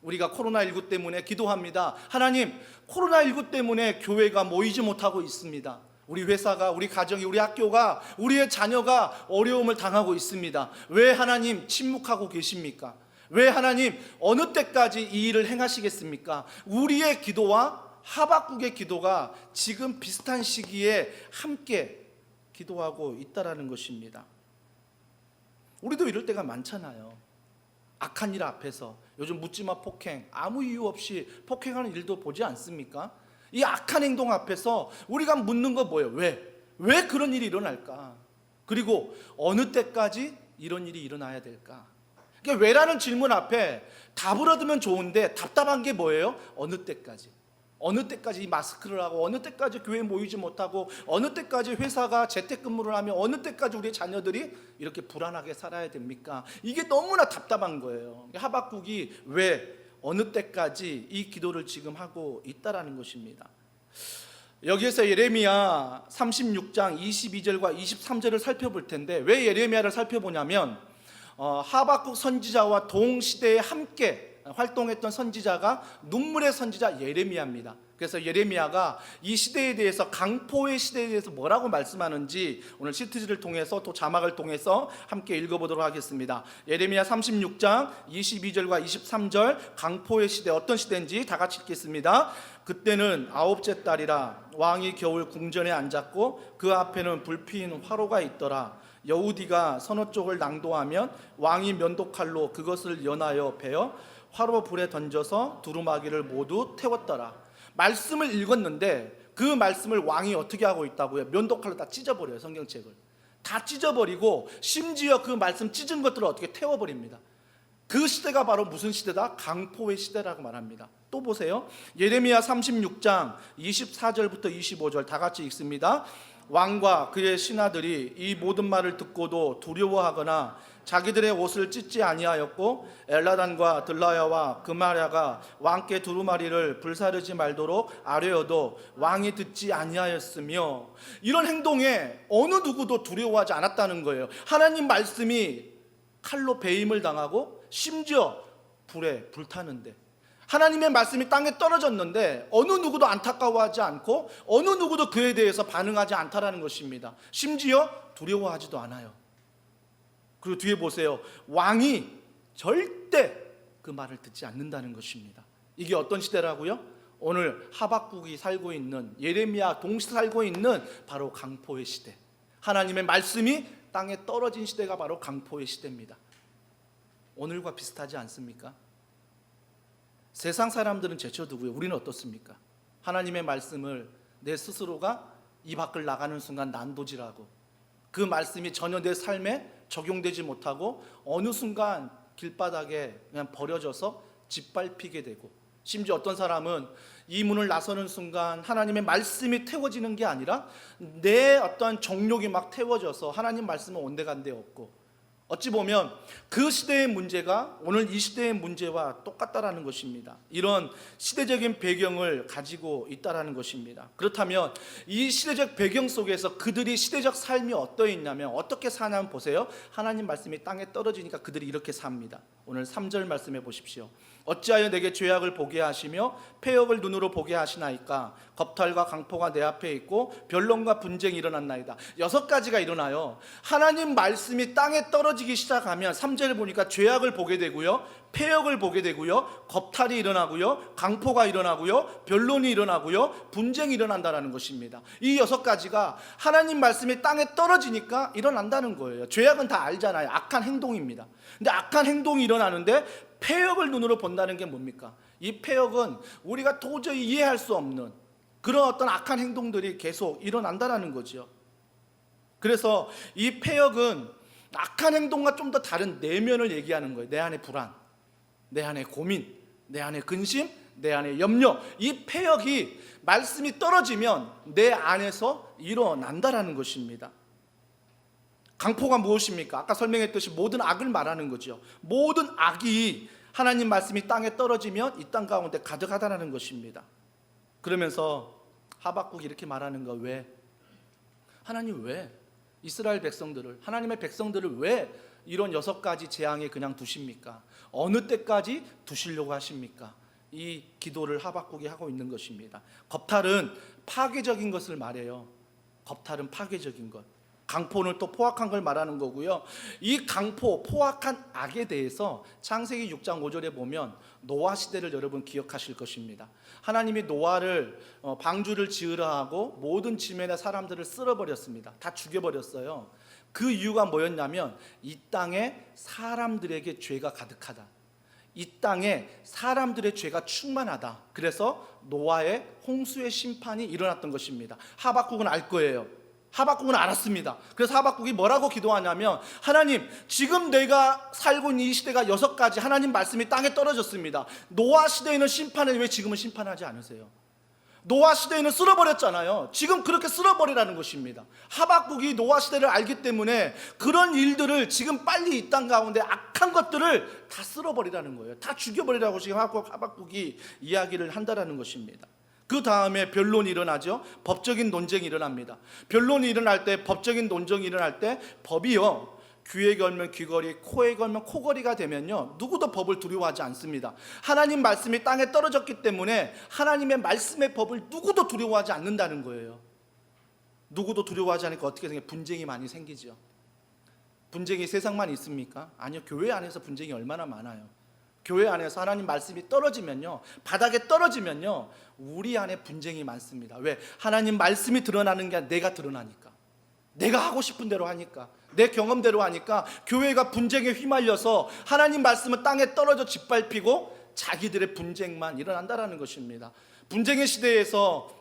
우리가 코로나19 때문에 기도합니다. 하나님, 코로나19 때문에 교회가 모이지 못하고 있습니다. 우리 회사가, 우리 가정이, 우리 학교가, 우리의 자녀가 어려움을 당하고 있습니다. 왜 하나님 침묵하고 계십니까? 왜 하나님 어느 때까지 이 일을 행하시겠습니까? 우리의 기도와 하박국의 기도가 지금 비슷한 시기에 함께 기도하고 있다라는 것입니다. 우리도 이럴 때가 많잖아요. 악한 일 앞에서 요즘 묻지마 폭행, 아무 이유 없이 폭행하는 일도 보지 않습니까? 이 악한 행동 앞에서 우리가 묻는 거 뭐예요? 왜 그런 일이 일어날까? 그리고 어느 때까지 이런 일이 일어나야 될까? 그러니까 왜라는 질문 앞에 답을 얻으면 좋은데 답답한 게 뭐예요? 어느 때까지? 어느 때까지 이 마스크를 하고, 어느 때까지 교회에 모이지 못하고, 어느 때까지 회사가 재택근무를 하며, 어느 때까지 우리 자녀들이 이렇게 불안하게 살아야 됩니까? 이게 너무나 답답한 거예요. 하박국이 왜 어느 때까지 이 기도를 지금 하고 있다라는 것입니다. 여기에서 예레미야 36장 22절과 23절을 살펴볼 텐데, 왜 예레미야를 살펴보냐면 하박국 선지자와 동시대에 함께 활동했던 선지자가 눈물의 선지자 예레미야입니다. 그래서 예레미야가 이 시대에 대해서, 강포의 시대에 대해서 뭐라고 말씀하는지 오늘 시트지를 통해서 또 자막을 통해서 함께 읽어보도록 하겠습니다. 예레미야 36장 22절과 23절, 강포의 시대, 어떤 시대인지 다 같이 읽겠습니다. 그때는 아홉째 달이라, 왕이 겨울 궁전에 앉았고 그 앞에는 불피인 화로가 있더라. 여우디가 서너 쪽을 낭도하면 왕이 면도칼로 그것을 연하여 베어 화로 불에 던져서 두루마기를 모두 태웠더라. 말씀을 읽었는데 그 말씀을 왕이 어떻게 하고 있다고요? 면도칼로 다 찢어버려요. 성경책을 다 찢어버리고, 심지어 그 말씀 찢은 것들을 어떻게 태워버립니다. 그 시대가 바로 무슨 시대다? 강포의 시대라고 말합니다. 또 보세요. 예레미야 36장 24절부터 25절 다 같이 읽습니다. 왕과 그의 신하들이 이 모든 말을 듣고도 두려워하거나 자기들의 옷을 찢지 아니하였고, 엘라단과 들라야와 그마랴가 왕께 두루마리를 불사르지 말도록 아뢰어도 왕이 듣지 아니하였으며, 이런 행동에 어느 누구도 두려워하지 않았다는 거예요. 하나님 말씀이 칼로 배임을 당하고 심지어 불에 불타는데, 하나님의 말씀이 땅에 떨어졌는데 어느 누구도 안타까워하지 않고 어느 누구도 그에 대해서 반응하지 않다라는 것입니다. 심지어 두려워하지도 않아요. 그리고 뒤에 보세요. 왕이 절대 그 말을 듣지 않는다는 것입니다. 이게 어떤 시대라고요? 오늘 하박국이 살고 있는, 예레미야 동시 살고 있는 바로 강포의 시대. 하나님의 말씀이 땅에 떨어진 시대가 바로 강포의 시대입니다. 오늘과 비슷하지 않습니까? 세상 사람들은 제쳐두고요, 우리는 어떻습니까? 하나님의 말씀을 내 스스로가 입 밖을 나가는 순간 난도질하고, 그 말씀이 전혀 내 삶에 적용되지 못하고 어느 순간 길바닥에 그냥 버려져서 짓밟히게 되고, 심지어 어떤 사람은 이 문을 나서는 순간 하나님의 말씀이 태워지는 게 아니라 내 어떤 정욕이 막 태워져서 하나님 말씀은 온데간데 없고, 어찌 보면 그 시대의 문제가 오늘 이 시대의 문제와 똑같다라는 것입니다. 이런 시대적인 배경을 가지고 있다라는 것입니다. 그렇다면 이 시대적 배경 속에서 그들이 시대적 삶이 어떠했냐면, 어떻게 사냐면 보세요. 하나님 말씀이 땅에 떨어지니까 그들이 이렇게 삽니다. 오늘 3절 말씀해 보십시오. 어찌하여 내게 죄악을 보게 하시며 패역을 눈으로 보게 하시나이까? 겁탈과 강포가 내 앞에 있고 변론과 분쟁이 일어났나이다. 6가지가 일어나요. 하나님 말씀이 땅에 떨어지기 시작하면 3절을 보니까 죄악을 보게 되고요, 패역을 보게 되고요, 겁탈이 일어나고요, 강포가 일어나고요, 변론이 일어나고요, 분쟁이 일어난다는 것입니다. 이 6가지가 하나님 말씀이 땅에 떨어지니까 일어난다는 거예요. 죄악은 다 알잖아요. 악한 행동입니다. 근데 악한 행동이 일어나는데 패역을 눈으로 본다는 게 뭡니까? 이 패역은 우리가 도저히 이해할 수 없는 그런 어떤 악한 행동들이 계속 일어난다라는 거죠. 그래서 이 폐역은 악한 행동과 좀 더 다른 내면을 얘기하는 거예요. 내 안의 불안, 내 안의 고민, 내 안의 근심, 내 안의 염려. 이 폐역이 말씀이 떨어지면 내 안에서 일어난다라는 것입니다. 강포가 무엇입니까? 아까 설명했듯이 모든 악을 말하는 거죠. 모든 악이 하나님 말씀이 땅에 떨어지면 이 땅 가운데 가득하다는 것입니다. 그러면서 하박국이 이렇게 말하는 거, 왜? 하나님 왜 이스라엘 백성들을, 하나님의 백성들을 왜 이런 6가지 재앙에 그냥 두십니까? 어느 때까지 두시려고 하십니까? 이 기도를 하박국이 하고 있는 것입니다. 겁탈은 파괴적인 것을 말해요. 겁탈은 파괴적인 것. 강포는 또 포악한 걸 말하는 거고요. 이 강포, 포악한 악에 대해서 창세기 6장 5절에 보면 노아 시대를 여러분 기억하실 것입니다. 하나님이 노아를 방주를 지으라 하고 모든 지면의 사람들을 쓸어버렸습니다. 다 죽여버렸어요. 그 이유가 뭐였냐면 이 땅에 사람들에게 죄가 가득하다, 이 땅에 사람들의 죄가 충만하다. 그래서 노아의 홍수의 심판이 일어났던 것입니다. 하박국은 알 거예요. 하박국은 알았습니다. 그래서 하박국이 뭐라고 기도하냐면, 하나님, 지금 내가 살고 있는 이 시대가 6가지 하나님 말씀이 땅에 떨어졌습니다. 노아 시대에는 심판을 왜 지금은 심판하지 않으세요? 노아 시대에는 쓸어버렸잖아요. 지금 그렇게 쓸어버리라는 것입니다. 하박국이 노아 시대를 알기 때문에 그런 일들을 지금 빨리 이 땅 가운데 악한 것들을 다 쓸어버리라는 거예요. 다 죽여버리라고 지금 하박국이 이야기를 한다라는 것입니다. 그 다음에 변론이 일어나죠. 법적인 논쟁이 일어납니다. 변론이 일어날 때, 법적인 논쟁이 일어날 때 법이요, 귀에 걸면 귀걸이, 코에 걸면 코걸이가 되면요, 누구도 법을 두려워하지 않습니다. 하나님 말씀이 땅에 떨어졌기 때문에 하나님의 말씀의 법을 누구도 두려워하지 않는다는 거예요. 누구도 두려워하지 않으니까 어떻게 생겨요? 분쟁이 많이 생기죠. 분쟁이 세상만 있습니까? 아니요, 교회 안에서 분쟁이 얼마나 많아요. 교회 안에서 하나님 말씀이 떨어지면요, 바닥에 떨어지면요, 우리 안에 분쟁이 많습니다. 왜? 하나님 말씀이 드러나는 게 내가 드러나니까, 내가 하고 싶은 대로 하니까, 내 경험대로 하니까 교회가 분쟁에 휘말려서 하나님 말씀은 땅에 떨어져 짓밟히고 자기들의 분쟁만 일어난다라는 것입니다. 분쟁의 시대에서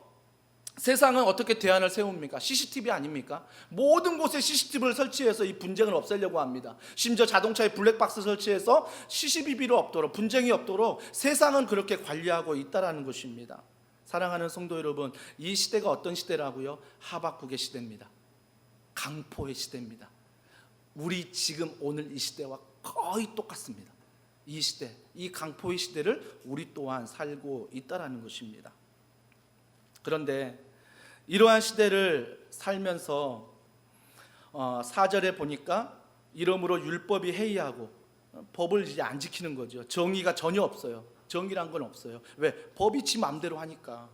세상은 어떻게 대안을 세웁니까? CCTV 아닙니까? 모든 곳에 CCTV를 설치해서 이 분쟁을 없애려고 합니다. 심지어 자동차에 블랙박스 설치해서 CCTV로 없도록, 분쟁이 없도록 세상은 그렇게 관리하고 있다는 것입니다. 사랑하는 성도 여러분, 이 시대가 어떤 시대라고요? 하박국의 시대입니다. 강포의 시대입니다. 우리 지금 오늘 이 시대와 거의 똑같습니다. 이 시대, 이 강포의 시대를 우리 또한 살고 있다는 것입니다. 그런데 이러한 시대를 살면서 4절에 보니까 이러므로 율법이 해이하고, 법을 이제 안 지키는 거죠. 정의가 전혀 없어요. 정의란 건 없어요. 왜? 법이 지 마음대로 하니까.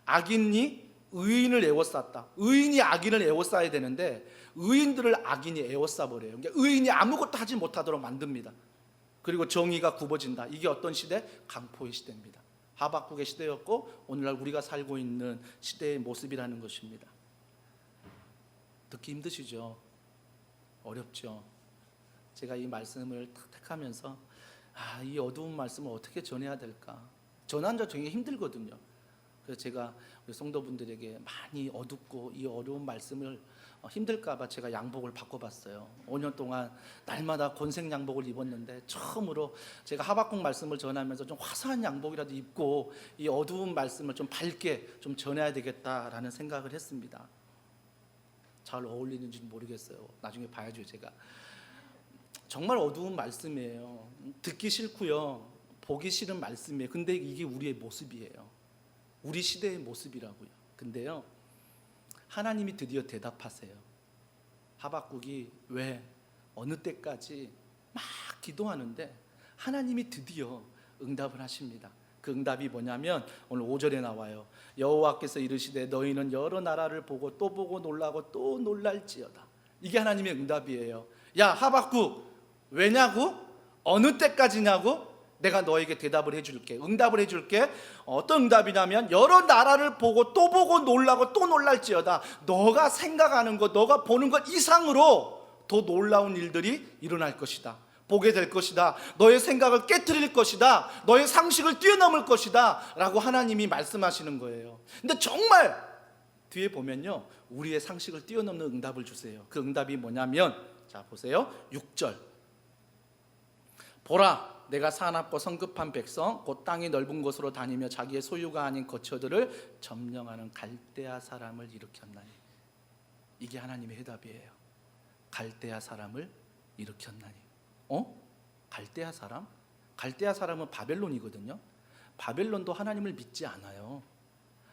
악인이 의인을 에워쌌다. 의인이 악인을 에워싸야 되는데 의인들을 악인이 에워싸버려요. 그러니까 의인이 아무것도 하지 못하도록 만듭니다. 그리고 정의가 굽어진다. 이게 어떤 시대? 강포의 시대입니다. 하박국의 시대였고 오늘날 우리가 살고 있는 시대의 모습이라는 것입니다. 듣기 힘드시죠? 어렵죠? 제가 이 말씀을 택하면서 이 어두운 말씀을 어떻게 전해야 될까? 전하는 자 되게 힘들거든요. 그래서 제가 우리 성도분들에게 많이 어둡고 이 어려운 말씀을 힘들까 봐 제가 양복을 바꿔봤어요. 5년 동안 날마다 곤색 양복을 입었는데 처음으로 제가 하박국 말씀을 전하면서 좀 화사한 양복이라도 입고 이 어두운 말씀을 좀 밝게 좀 전해야 되겠다라는 생각을 했습니다. 잘 어울리는지 모르겠어요. 나중에 봐야죠. 제가 정말 어두운 말씀이에요. 듣기 싫고요, 보기 싫은 말씀이에요. 근데 이게 우리의 모습이에요. 우리 시대의 모습이라고요. 근데요, 하나님이 드디어 대답하세요. 하박국이 왜 어느 때까지 막 기도하는데 하나님이 드디어 응답을 하십니다. 그 응답이 뭐냐면 오늘 5절에 나와요. 여호와께서 이르시되 너희는 여러 나라를 보고 또 보고 놀라고 또 놀랄지어다. 이게 하나님의 응답이에요. 야 하박국, 왜냐고? 어느 때까지냐고? 내가 너에게 대답을 해줄게. 응답을 해줄게. 어떤 응답이냐면 여러 나라를 보고 또 보고 놀라고 또 놀랄지어다. 너가 생각하는 것, 너가 보는 것 이상으로 더 놀라운 일들이 일어날 것이다. 보게 될 것이다. 너의 생각을 깨트릴 것이다. 너의 상식을 뛰어넘을 것이다 라고 하나님이 말씀하시는 거예요. 근데 정말 뒤에 보면요, 우리의 상식을 뛰어넘는 응답을 주세요. 그 응답이 뭐냐면, 자 보세요, 6절. 보라, 내가 사납고 성급한 백성 곧 땅이 넓은 곳으로 다니며 자기의 소유가 아닌 거처들을 점령하는 갈대아 사람을 일으켰나니. 이게 하나님의 해답이에요. 갈대아 사람을 일으켰나니. 갈대아 사람? 갈대아 사람은 바벨론이거든요. 바벨론도 하나님을 믿지 않아요.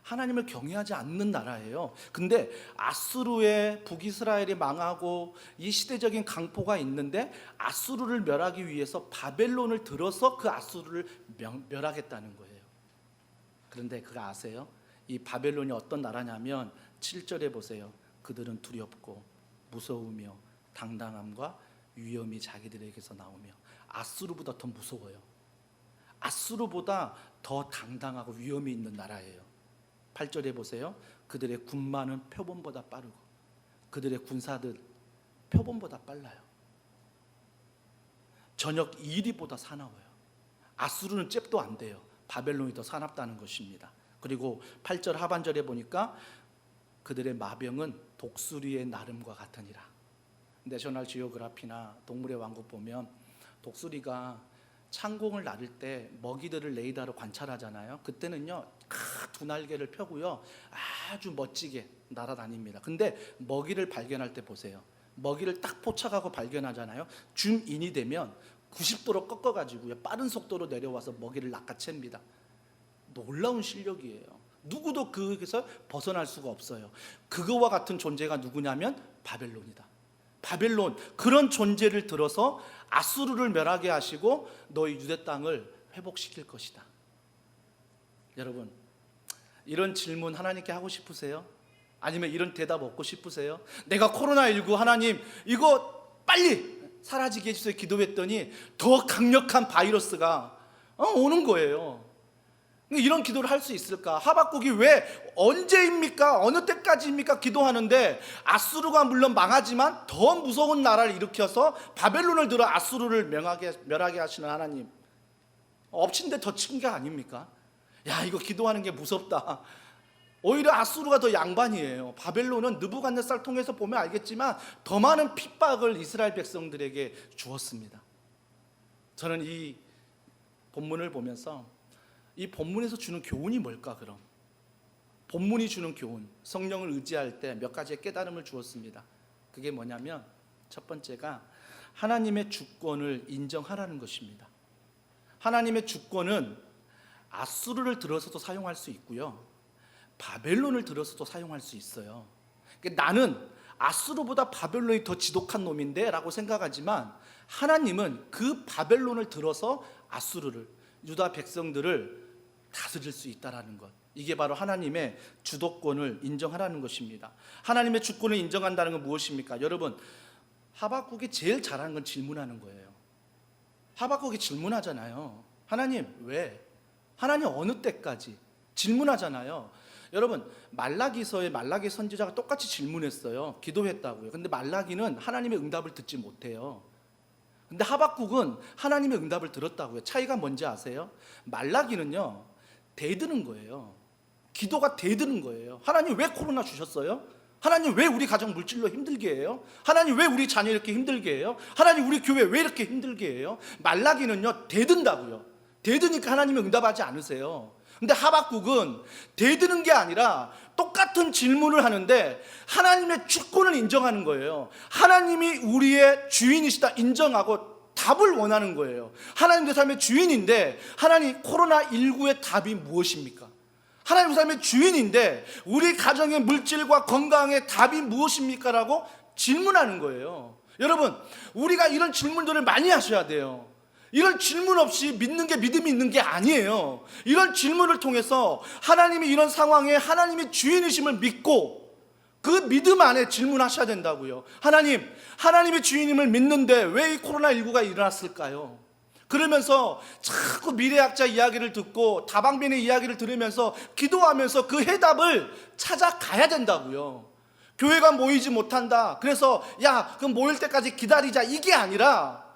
하나님을 경외하지 않는 나라예요. 근데 아수르의 북이스라엘이 망하고 이 시대적인 강포가 있는데 아수르를 멸하기 위해서 바벨론을 들어서 그 아수르를 멸하겠다는 거예요. 그런데 그거 아세요? 이 바벨론이 어떤 나라냐면 7절에 보세요. 그들은 두렵고 무서우며 당당함과 위엄이 자기들에게서 나오며. 아수르보다 더 무서워요. 아수르보다 더 당당하고 위엄이 있는 나라예요. 8절에 보세요. 그들의 군마는 표범보다 빠르고 그들의 군사들 표범보다 빨라요. 저녁 이리보다 사나워요. 아수르는 잽도 안 돼요. 바벨론이 더 사납다는 것입니다. 그리고 8절 하반절에 보니까 그들의 마병은 독수리의 나름과 같으니라. 내셔널 지오그래피나 동물의 왕국 보면 독수리가 창공을 나를 때 먹이들을 레이더로 관찰하잖아요. 그때는요 두 날개를 펴고요 아주 멋지게 날아다닙니다. 근데 먹이를 발견할 때 보세요. 먹이를 딱 포착하고 발견하잖아요. 줌인이 되면 90도로 꺾어가지고요 빠른 속도로 내려와서 먹이를 낚아챕니다. 놀라운 실력이에요. 누구도 거기서 벗어날 수가 없어요. 그거와 같은 존재가 누구냐면 바벨론이다. 바벨론, 그런 존재를 들어서 아수르를 멸하게 하시고 너희 유대 땅을 회복시킬 것이다. 여러분, 이런 질문 하나님께 하고 싶으세요? 아니면 이런 대답 얻고 싶으세요? 내가 코로나19 하나님 이거 빨리 사라지게 해주세요 기도했더니 더 강력한 바이러스가 오는 거예요. 이런 기도를 할 수 있을까? 하박국이 왜 언제입니까? 어느 때까지입니까? 기도하는데 아수르가 물론 망하지만 더 무서운 나라를 일으켜서 바벨론을 들어 아수르를 멸하게 하시는 하나님, 엎친 데 덧친 게 아닙니까? 야, 이거 기도하는 게 무섭다. 오히려 아수르가 더 양반이에요. 바벨론은 느부갓네살 통해서 보면 알겠지만 더 많은 핍박을 이스라엘 백성들에게 주었습니다. 저는 이 본문을 보면서 이 본문에서 주는 교훈이 뭘까? 그럼 본문이 주는 교훈, 성령을 의지할 때 몇 가지의 깨달음을 주었습니다. 그게 뭐냐면 첫 번째가 하나님의 주권을 인정하라는 것입니다. 하나님의 주권은 아수르를 들어서도 사용할 수 있고요 바벨론을 들어서도 사용할 수 있어요. 그러니까 나는 아수르보다 바벨론이 더 지독한 놈인데 라고 생각하지만 하나님은 그 바벨론을 들어서 아수르를, 유다 백성들을 다스릴 수 있다라는 것, 이게 바로 하나님의 주도권을 인정하라는 것입니다. 하나님의 주권을 인정한다는 건 무엇입니까? 여러분, 하박국이 제일 잘하는 건 질문하는 거예요. 하박국이 질문하잖아요. 하나님 왜? 하나님 어느 때까지? 질문하잖아요. 여러분, 말라기서의 말라기 선지자가 똑같이 질문했어요. 기도했다고요. 근데 말라기는 하나님의 응답을 듣지 못해요. 근데 하박국은 하나님의 응답을 들었다고요. 차이가 뭔지 아세요? 말라기는요 대드는 거예요. 기도가 대드는 거예요. 하나님 왜 코로나 주셨어요? 하나님 왜 우리 가정 물질로 힘들게 해요? 하나님 왜 우리 자녀 이렇게 힘들게 해요? 하나님 우리 교회 왜 이렇게 힘들게 해요? 말라기는요 대든다고요. 대드니까 하나님이 응답하지 않으세요. 근데 하박국은 대드는 게 아니라 똑같은 질문을 하는데 하나님의 주권을 인정하는 거예요. 하나님이 우리의 주인이시다 인정하고 답을 원하는 거예요. 하나님 내 삶의 주인인데 하나님 코로나19의 답이 무엇입니까? 하나님 삶의 주인인데 우리 가정의 물질과 건강의 답이 무엇입니까? 라고 질문하는 거예요. 여러분, 우리가 이런 질문들을 많이 하셔야 돼요. 이런 질문 없이 믿는 게 믿음이 있는 게 아니에요. 이런 질문을 통해서 하나님이 이런 상황에 하나님이 주인이심을 믿고 그 믿음 안에 질문하셔야 된다고요. 하나님, 하나님의 주인임을 믿는데 왜 이 코로나19가 일어났을까요? 그러면서 자꾸 미래학자 이야기를 듣고 다방면의 이야기를 들으면서 기도하면서 그 해답을 찾아가야 된다고요. 교회가 모이지 못한다, 그래서 야 그럼 모일 때까지 기다리자, 이게 아니라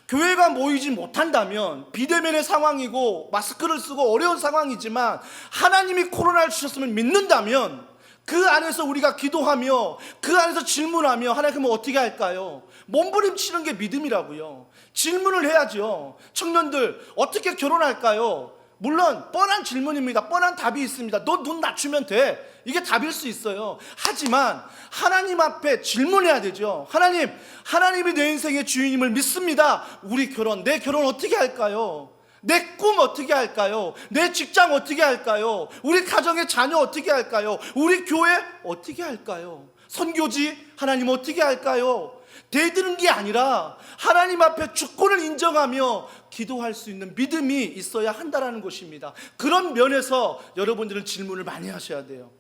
교회가 모이지 못한다면 비대면의 상황이고 마스크를 쓰고 어려운 상황이지만 하나님이 코로나를 주셨으면 믿는다면 그 안에서 우리가 기도하며 그 안에서 질문하며 하나님 어떻게 할까요? 몸부림치는 게 믿음이라고요. 질문을 해야죠. 청년들 어떻게 결혼할까요? 물론 뻔한 질문입니다. 뻔한 답이 있습니다. 너 눈 낮추면 돼. 이게 답일 수 있어요. 하지만 하나님 앞에 질문해야 되죠. 하나님이 내 인생의 주인임을 믿습니다. 우리 결혼, 내 결혼 어떻게 할까요? 내 꿈 어떻게 할까요? 내 직장 어떻게 할까요? 우리 가정의 자녀 어떻게 할까요? 우리 교회 어떻게 할까요? 선교지 하나님 어떻게 할까요? 대드는 게 아니라 하나님 앞에 주권을 인정하며 기도할 수 있는 믿음이 있어야 한다는 것입니다. 그런 면에서 여러분들은 질문을 많이 하셔야 돼요.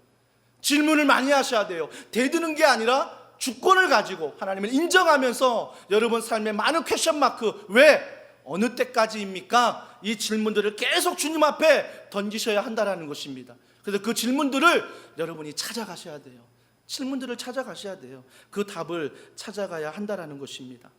질문을 많이 하셔야 돼요. 대드는 게 아니라 주권을 가지고 하나님을 인정하면서 여러분 삶에 많은 퀘션 마크, 왜? 어느 때까지입니까? 이 질문들을 계속 주님 앞에 던지셔야 한다는 것입니다. 그래서 그 질문들을 여러분이 찾아가셔야 돼요. 질문들을 찾아가셔야 돼요. 그 답을 찾아가야 한다는 것입니다.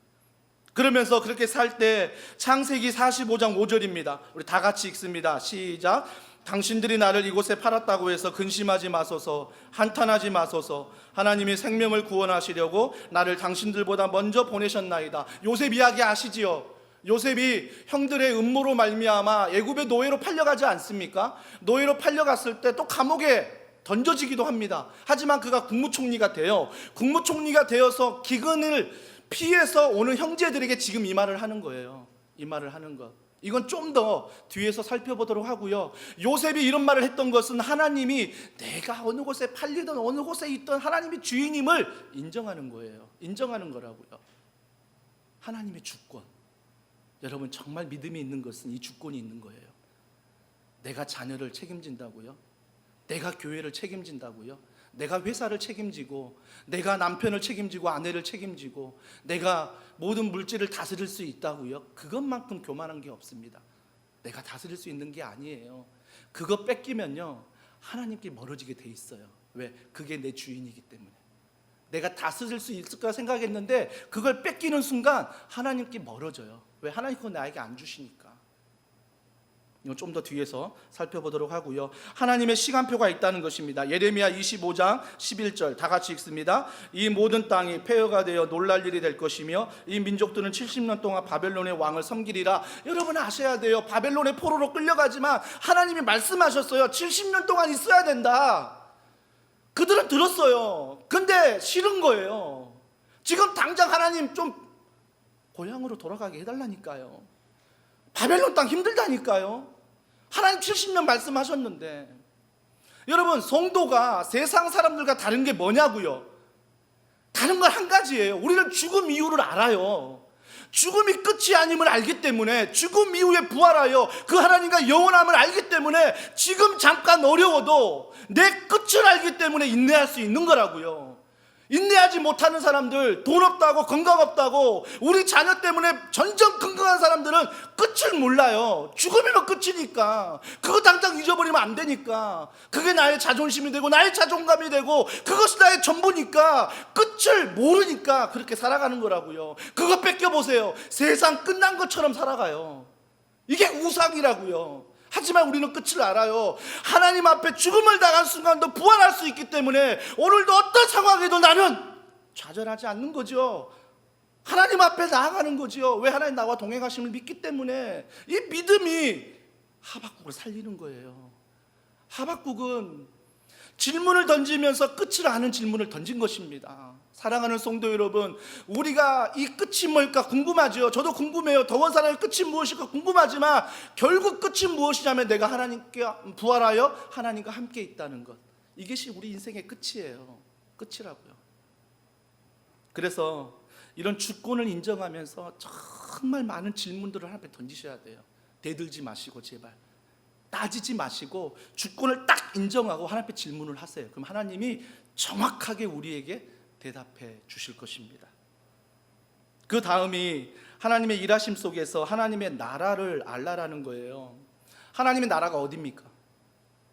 그러면서 그렇게 살 때 창세기 45장 5절입니다. 우리 다 같이 읽습니다. 시작. 당신들이 나를 이곳에 팔았다고 해서 근심하지 마소서, 한탄하지 마소서. 하나님이 생명을 구원하시려고 나를 당신들보다 먼저 보내셨나이다. 요셉 이야기 아시지요? 요셉이 형들의 음모로 말미암아 애굽의 노예로 팔려가지 않습니까? 노예로 팔려갔을 때 또 감옥에 던져지기도 합니다. 하지만 그가 국무총리가 돼요. 국무총리가 되어서 기근을 피해서 오는 형제들에게 지금 이 말을 하는 거예요. 이 말을 하는 것. 이건 좀 더 뒤에서 살펴보도록 하고요. 요셉이 이런 말을 했던 것은 하나님이 내가 어느 곳에 팔리든 어느 곳에 있던 하나님이 주인임을 인정하는 거예요. 인정하는 거라고요. 하나님의 주권. 여러분 정말 믿음이 있는 것은 이 주권이 있는 거예요. 내가 자녀를 책임진다고요? 내가 교회를 책임진다고요? 내가 회사를 책임지고 내가 남편을 책임지고 아내를 책임지고 내가 모든 물질을 다스릴 수 있다고요? 그것만큼 교만한 게 없습니다. 내가 다스릴 수 있는 게 아니에요. 그거 뺏기면요 하나님께 멀어지게 돼 있어요. 왜? 그게 내 주인이기 때문에. 내가 다스릴 수 있을까 생각했는데 그걸 뺏기는 순간 하나님께 멀어져요. 왜? 하나님 그거 나에게 안 주시니까. 이건 좀 더 뒤에서 살펴보도록 하고요. 하나님의 시간표가 있다는 것입니다. 예레미야 25장 11절 다 같이 읽습니다. 이 모든 땅이 폐허가 되어 놀랄 일이 될 것이며 이 민족들은 70년 동안 바벨론의 왕을 섬기리라. 여러분 아셔야 돼요. 바벨론의 포로로 끌려가지만 하나님이 말씀하셨어요. 70년 동안 있어야 된다. 그들은 들었어요. 근데 싫은 거예요. 지금 당장 하나님 좀 고향으로 돌아가게 해달라니까요. 바벨론 땅 힘들다니까요. 하나님 70년 말씀하셨는데. 여러분 성도가 세상 사람들과 다른 게 뭐냐고요? 다른 건 한 가지예요. 우리는 죽음 이유를 알아요. 죽음이 끝이 아님을 알기 때문에, 죽음 이후에 부활하여 그 하나님과 영원함을 알기 때문에 지금 잠깐 어려워도 내 끝을 알기 때문에 인내할 수 있는 거라고요. 인내하지 못하는 사람들, 돈 없다고 건강 없다고 우리 자녀 때문에 전전 긍긍한 사람들은 끝을 몰라요. 죽으면 끝이니까. 그거 당장 잊어버리면 안 되니까. 그게 나의 자존심이 되고 나의 자존감이 되고 그것이 나의 전부니까 끝을 모르니까 그렇게 살아가는 거라고요. 그거 뺏겨보세요. 세상 끝난 것처럼 살아가요. 이게 우상이라고요. 하지만 우리는 끝을 알아요. 하나님 앞에 죽음을 당한 순간도 부활할 수 있기 때문에 오늘도 어떤 상황에도 나는 좌절하지 않는 거죠. 하나님 앞에 나아가는 거죠. 왜? 하나님 나와 동행하심을 믿기 때문에. 이 믿음이 하박국을 살리는 거예요. 하박국은 질문을 던지면서 끝을 아는 질문을 던진 것입니다. 사랑하는 성도 여러분, 우리가 이 끝이 뭘까 궁금하죠. 저도 궁금해요. 더원 사랑의 끝이 무엇일까 궁금하지만 결국 끝이 무엇이냐면 내가 하나님께 부활하여 하나님과 함께 있다는 것. 이것이 우리 인생의 끝이에요. 끝이라고요. 그래서 이런 주권을 인정하면서 정말 많은 질문들을 하나님 앞에 던지셔야 돼요. 대들지 마시고 제발. 따지지 마시고 주권을 딱 인정하고 하나님 앞에 질문을 하세요. 그럼 하나님이 정확하게 우리에게 대답해 주실 것입니다. 그 다음이 하나님의 일하심 속에서 하나님의 나라를 알라라는 거예요. 하나님의 나라가 어디입니까?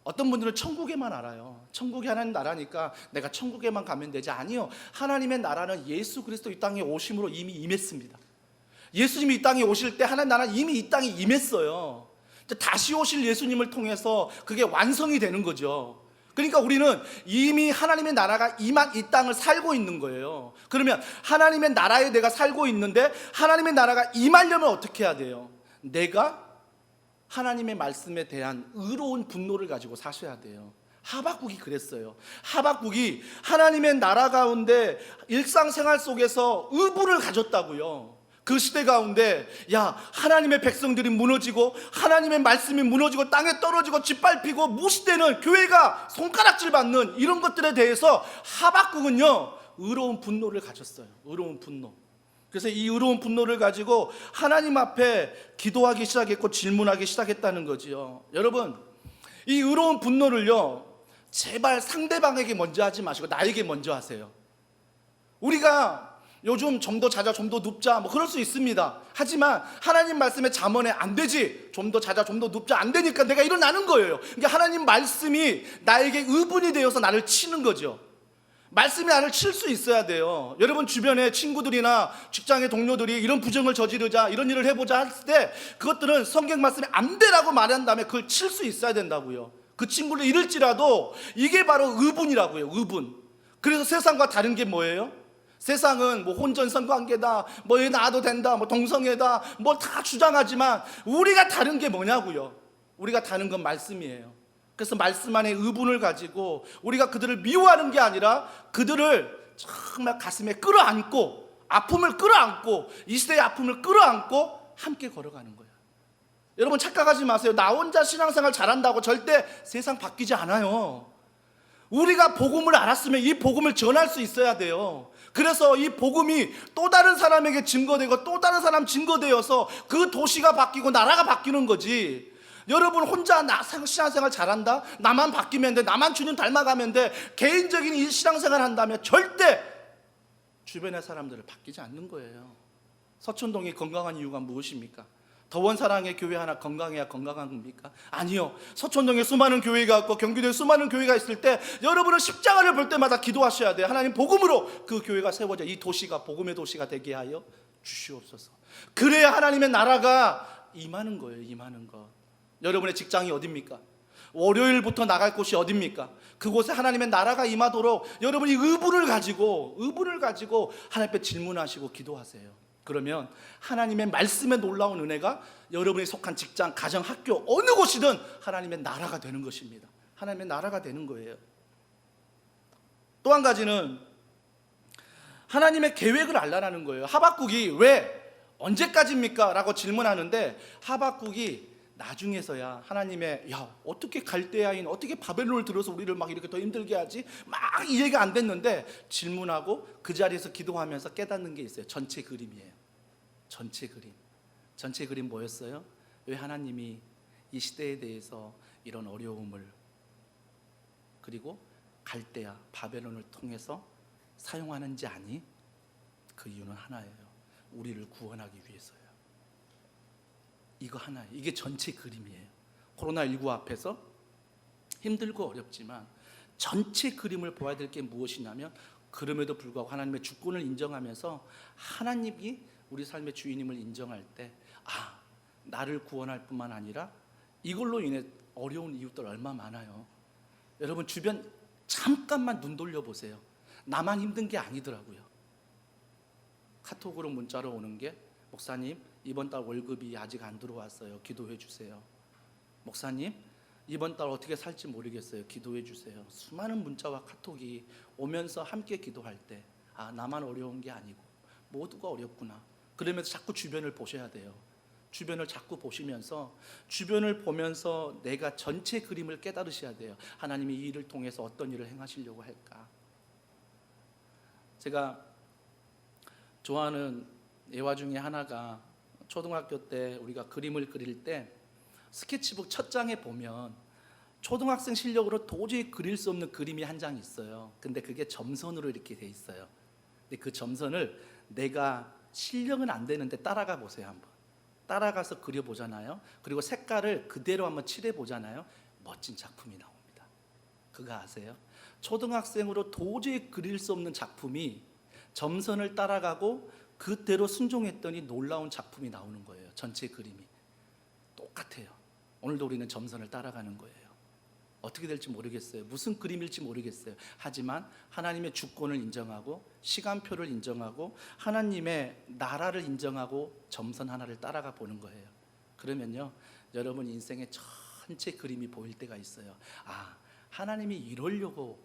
어떤 분들은 천국에만 알아요. 천국이 하나님 나라니까 내가 천국에만 가면 되지. 아니요. 하나님의 나라는 예수 그리스도 이 땅에 오심으로 이미 임했습니다. 예수님이 이 땅에 오실 때 하나님 나라는 이미 이 땅에 임했어요. 이제 다시 오실 예수님을 통해서 그게 완성이 되는 거죠. 그러니까 우리는 이미 하나님의 나라가 임한 이 땅을 살고 있는 거예요. 그러면 하나님의 나라에 내가 살고 있는데 하나님의 나라가 임하려면 어떻게 해야 돼요? 내가 하나님의 말씀에 대한 의로운 분노를 가지고 사셔야 돼요. 하박국이 그랬어요. 하박국이 하나님의 나라 가운데 일상생활 속에서 의분을 가졌다고요. 그 시대 가운데 하나님의 백성들이 무너지고 하나님의 말씀이 무너지고 땅에 떨어지고 짓밟히고 무시되는 교회가 손가락질 받는 이런 것들에 대해서 하박국은요 의로운 분노를 가졌어요. 의로운 분노. 그래서 이 의로운 분노를 가지고 하나님 앞에 기도하기 시작했고 질문하기 시작했다는 거지요. 여러분, 이 의로운 분노를요 제발 상대방에게 먼저 하지 마시고 나에게 먼저 하세요. 우리가 요즘 좀 더 자자 좀 더 눕자 뭐 그럴 수 있습니다. 하지만 하나님 말씀에 잠언에 안 되지, 좀 더 자자 좀 더 눕자 안 되니까 내가 일어나는 거예요. 그러니까 하나님 말씀이 나에게 의분이 되어서 나를 치는 거죠. 말씀이 나를 칠 수 있어야 돼요. 여러분 주변에 친구들이나 직장의 동료들이 이런 부정을 저지르자, 이런 일을 해보자 할 때 그것들은 성경 말씀에 안 되라고 말한 다음에 그걸 칠 수 있어야 된다고요. 그 친구를 잃을지라도 이게 바로 의분이라고요. 의분. 그래서 세상과 다른 게 뭐예요? 세상은 뭐 혼전선 관계다, 뭐 얘 낳아도 된다, 뭐 동성애다, 뭐 다 주장하지만 우리가 다른 게 뭐냐고요. 우리가 다른 건 말씀이에요. 그래서 말씀 안에 의분을 가지고 우리가 그들을 미워하는 게 아니라 그들을 정말 가슴에 끌어안고 아픔을 끌어안고 이 시대의 아픔을 끌어안고 함께 걸어가는 거예요. 여러분 착각하지 마세요. 나 혼자 신앙생활 잘한다고 절대 세상 바뀌지 않아요. 우리가 복음을 알았으면 이 복음을 전할 수 있어야 돼요. 그래서 이 복음이 또 다른 사람에게 증거되고 또 다른 사람 증거되어서 그 도시가 바뀌고 나라가 바뀌는 거지. 여러분 혼자 신앙생활 잘한다? 나만 바뀌면 돼, 나만 주님 닮아가면 돼, 개인적인 이 신앙생활 한다면 절대 주변의 사람들을 바뀌지 않는 거예요. 서촌동이 건강한 이유가 무엇입니까? 더원사랑의 교회 하나 건강해야 건강한 겁니까? 아니요. 서촌동에 수많은 교회가 있고 경기도에 수많은 교회가 있을 때 여러분은 십자가를 볼 때마다 기도하셔야 돼요. 하나님 복음으로 그 교회가 세워져 이 도시가 복음의 도시가 되게 하여 주시옵소서. 그래야 하나님의 나라가 임하는 거예요. 임하는 것. 여러분의 직장이 어딥니까? 월요일부터 나갈 곳이 어딥니까? 그곳에 하나님의 나라가 임하도록 여러분이 의분을 가지고 하나님 앞에 질문하시고 기도하세요. 그러면 하나님의 말씀에 놀라운 은혜가 여러분이 속한 직장, 가정, 학교 어느 곳이든 하나님의 나라가 되는 것입니다. 하나님의 나라가 되는 거예요. 또 한 가지는 하나님의 계획을 알라는 거예요. 하박국이 왜 언제까지입니까? 라고 질문하는데 하박국이 나중에서야 하나님의 어떻게 갈대아인 어떻게 바벨론을 들어서 우리를 막 이렇게 더 힘들게 하지? 막 이해가 안 됐는데 질문하고 그 자리에서 기도하면서 깨닫는 게 있어요. 전체 그림이에요. 전체 그림 뭐였어요? 왜 하나님이 이 시대에 대해서 이런 어려움을 그리고 갈대아 바벨론을 통해서 사용하는지 아니? 그 이유는 하나예요. 우리를 구원하기 위해서요. 이거 하나예요. 이게 전체 그림이에요. 코로나19 앞에서 힘들고 어렵지만 전체 그림을 보아야 될 게 무엇이냐면 그럼에도 불구하고 하나님의 주권을 인정하면서 하나님이 우리 삶의 주인임을 인정할 때 나를 구원할 뿐만 아니라 이걸로 인해 어려운 이웃들 얼마 많아요. 여러분 주변 잠깐만 눈 돌려보세요. 나만 힘든 게 아니더라고요. 카톡으로 문자로 오는 게 목사님 이번 달 월급이 아직 안 들어왔어요. 기도해 주세요. 목사님 이번 달 어떻게 살지 모르겠어요. 기도해 주세요. 수많은 문자와 카톡이 오면서 함께 기도할 때 나만 어려운 게 아니고 모두가 어렵구나. 그러면서 자꾸 주변을 보셔야 돼요. 주변을 자꾸 보시면서 주변을 보면서 내가 전체 그림을 깨달으셔야 돼요. 하나님이 이 일을 통해서 어떤 일을 행하시려고 할까. 제가 좋아하는 예화 중에 하나가 초등학교 때 우리가 그림을 그릴 때 스케치북 첫 장에 보면 초등학생 실력으로 도저히 그릴 수 없는 그림이 한 장 있어요. 근데 그게 점선으로 이렇게 돼 있어요. 근데 그 점선을 내가 실력은 안 되는데 따라가 보세요. 한번 따라가서 그려보잖아요. 그리고 색깔을 그대로 한번 칠해보잖아요. 멋진 작품이 나옵니다. 그거 아세요? 초등학생으로 도저히 그릴 수 없는 작품이 점선을 따라가고 그대로 순종했더니 놀라운 작품이 나오는 거예요. 전체 그림이 똑같아요. 오늘도 우리는 점선을 따라가는 거예요. 어떻게 될지 모르겠어요. 무슨 그림일지 모르겠어요. 하지만 하나님의 주권을 인정하고 시간표를 인정하고 하나님의 나라를 인정하고 점선 하나를 따라가 보는 거예요. 그러면요, 여러분 인생의 전체 그림이 보일 때가 있어요. 아, 하나님이 이러려고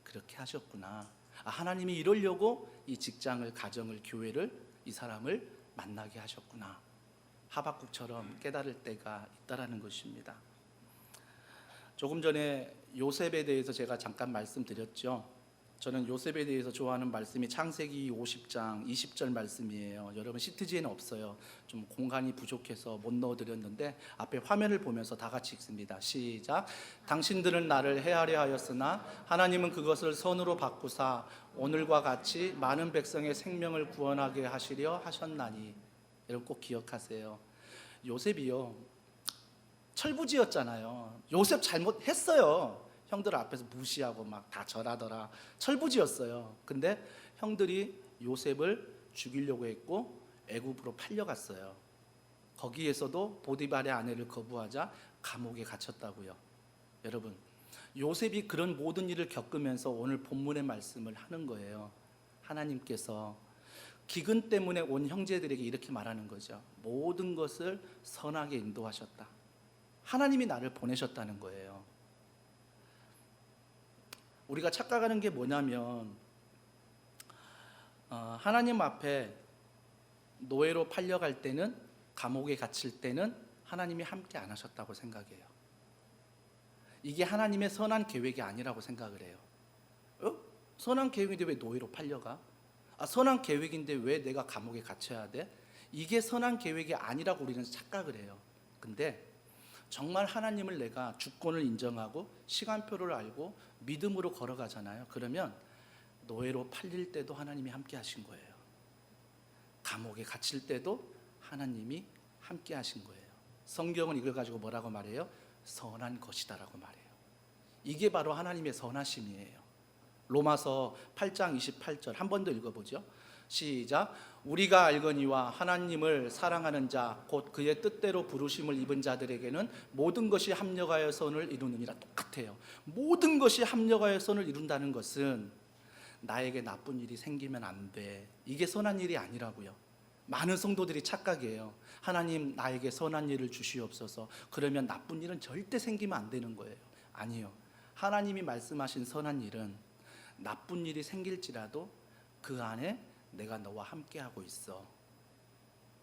그렇게 하셨구나. 아, 하나님이 이러려고 이 직장을, 가정을, 교회를, 이 사람을 만나게 하셨구나. 하박국처럼 깨달을 때가 있다라는 것입니다. 조금 전에 요셉에 대해서 제가 잠깐 말씀드렸죠. 저는 요셉에 대해서 좋아하는 말씀이 창세기 50장 20절 말씀이에요. 여러분 시트지에는 없어요. 좀 공간이 부족해서 못 넣어드렸는데 앞에 화면을 보면서 다 같이 읽습니다. 시작. 당신들은 나를 해하려 하였으나 하나님은 그것을 선으로 바꾸사 오늘과 같이 많은 백성의 생명을 구원하게 하시려 하셨나니. 여러분 꼭 기억하세요. 요셉이요, 철부지였잖아요. 요셉 잘못했어요. 형들 앞에서 무시하고 막 다 절하더라. 철부지였어요. 근데 형들이 요셉을 죽이려고 했고 애굽으로 팔려갔어요. 거기에서도 보디발의 아내를 거부하자 감옥에 갇혔다고요. 여러분, 요셉이 그런 모든 일을 겪으면서 오늘 본문의 말씀을 하는 거예요. 하나님께서 기근 때문에 온 형제들에게 이렇게 말하는 거죠. 모든 것을 선하게 인도하셨다. 하나님이 나를 보내셨다는 거예요. 우리가 착각하는 게 뭐냐면 하나님 앞에 노예로 팔려갈 때는, 감옥에 갇힐 때는 하나님이 함께 안 하셨다고 생각해요. 이게 하나님의 선한 계획이 아니라고 생각을 해요. 선한 계획인데 왜 노예로 팔려가? 선한 계획인데 왜 내가 감옥에 갇혀야 돼? 이게 선한 계획이 아니라고 우리는 착각을 해요. 근데 정말 하나님을 내가 주권을 인정하고 시간표를 알고 믿음으로 걸어가잖아요. 그러면 노예로 팔릴 때도 하나님이 함께 하신 거예요. 감옥에 갇힐 때도 하나님이 함께 하신 거예요. 성경은 이걸 가지고 뭐라고 말해요? 선한 것이다라고 말해요. 이게 바로 하나님의 선하심이에요. 로마서 8장 28절 한 번 더 읽어보죠. 시작. 우리가 알거니와 하나님을 사랑하는 자 곧 그의 뜻대로 부르심을 입은 자들에게는 모든 것이 합력하여 선을 이루느니라. 똑같아요. 모든 것이 합력하여 선을 이룬다는 것은 나에게 나쁜 일이 생기면 안 돼, 이게 선한 일이 아니라고요. 많은 성도들이 착각해요. 하나님 나에게 선한 일을 주시옵소서. 그러면 나쁜 일은 절대 생기면 안 되는 거예요. 아니요. 하나님이 말씀하신 선한 일은 나쁜 일이 생길지라도 그 안에 내가 너와 함께하고 있어.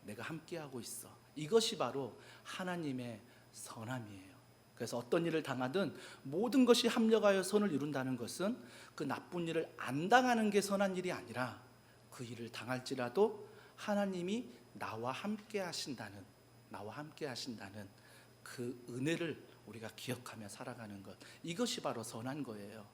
내가 함께하고 있어. 이것이 바로 하나님의 선함이에요. 그래서 어떤 일을 당하든 모든 것이 합력하여 선을 이룬다는 것은 그 나쁜 일을 안 당하는 게 선한 일이 아니라 그 일을 당할지라도 하나님이 나와 함께 하신다는 그 은혜를 우리가 기억하며 살아가는 것, 이것이 바로 선한 거예요.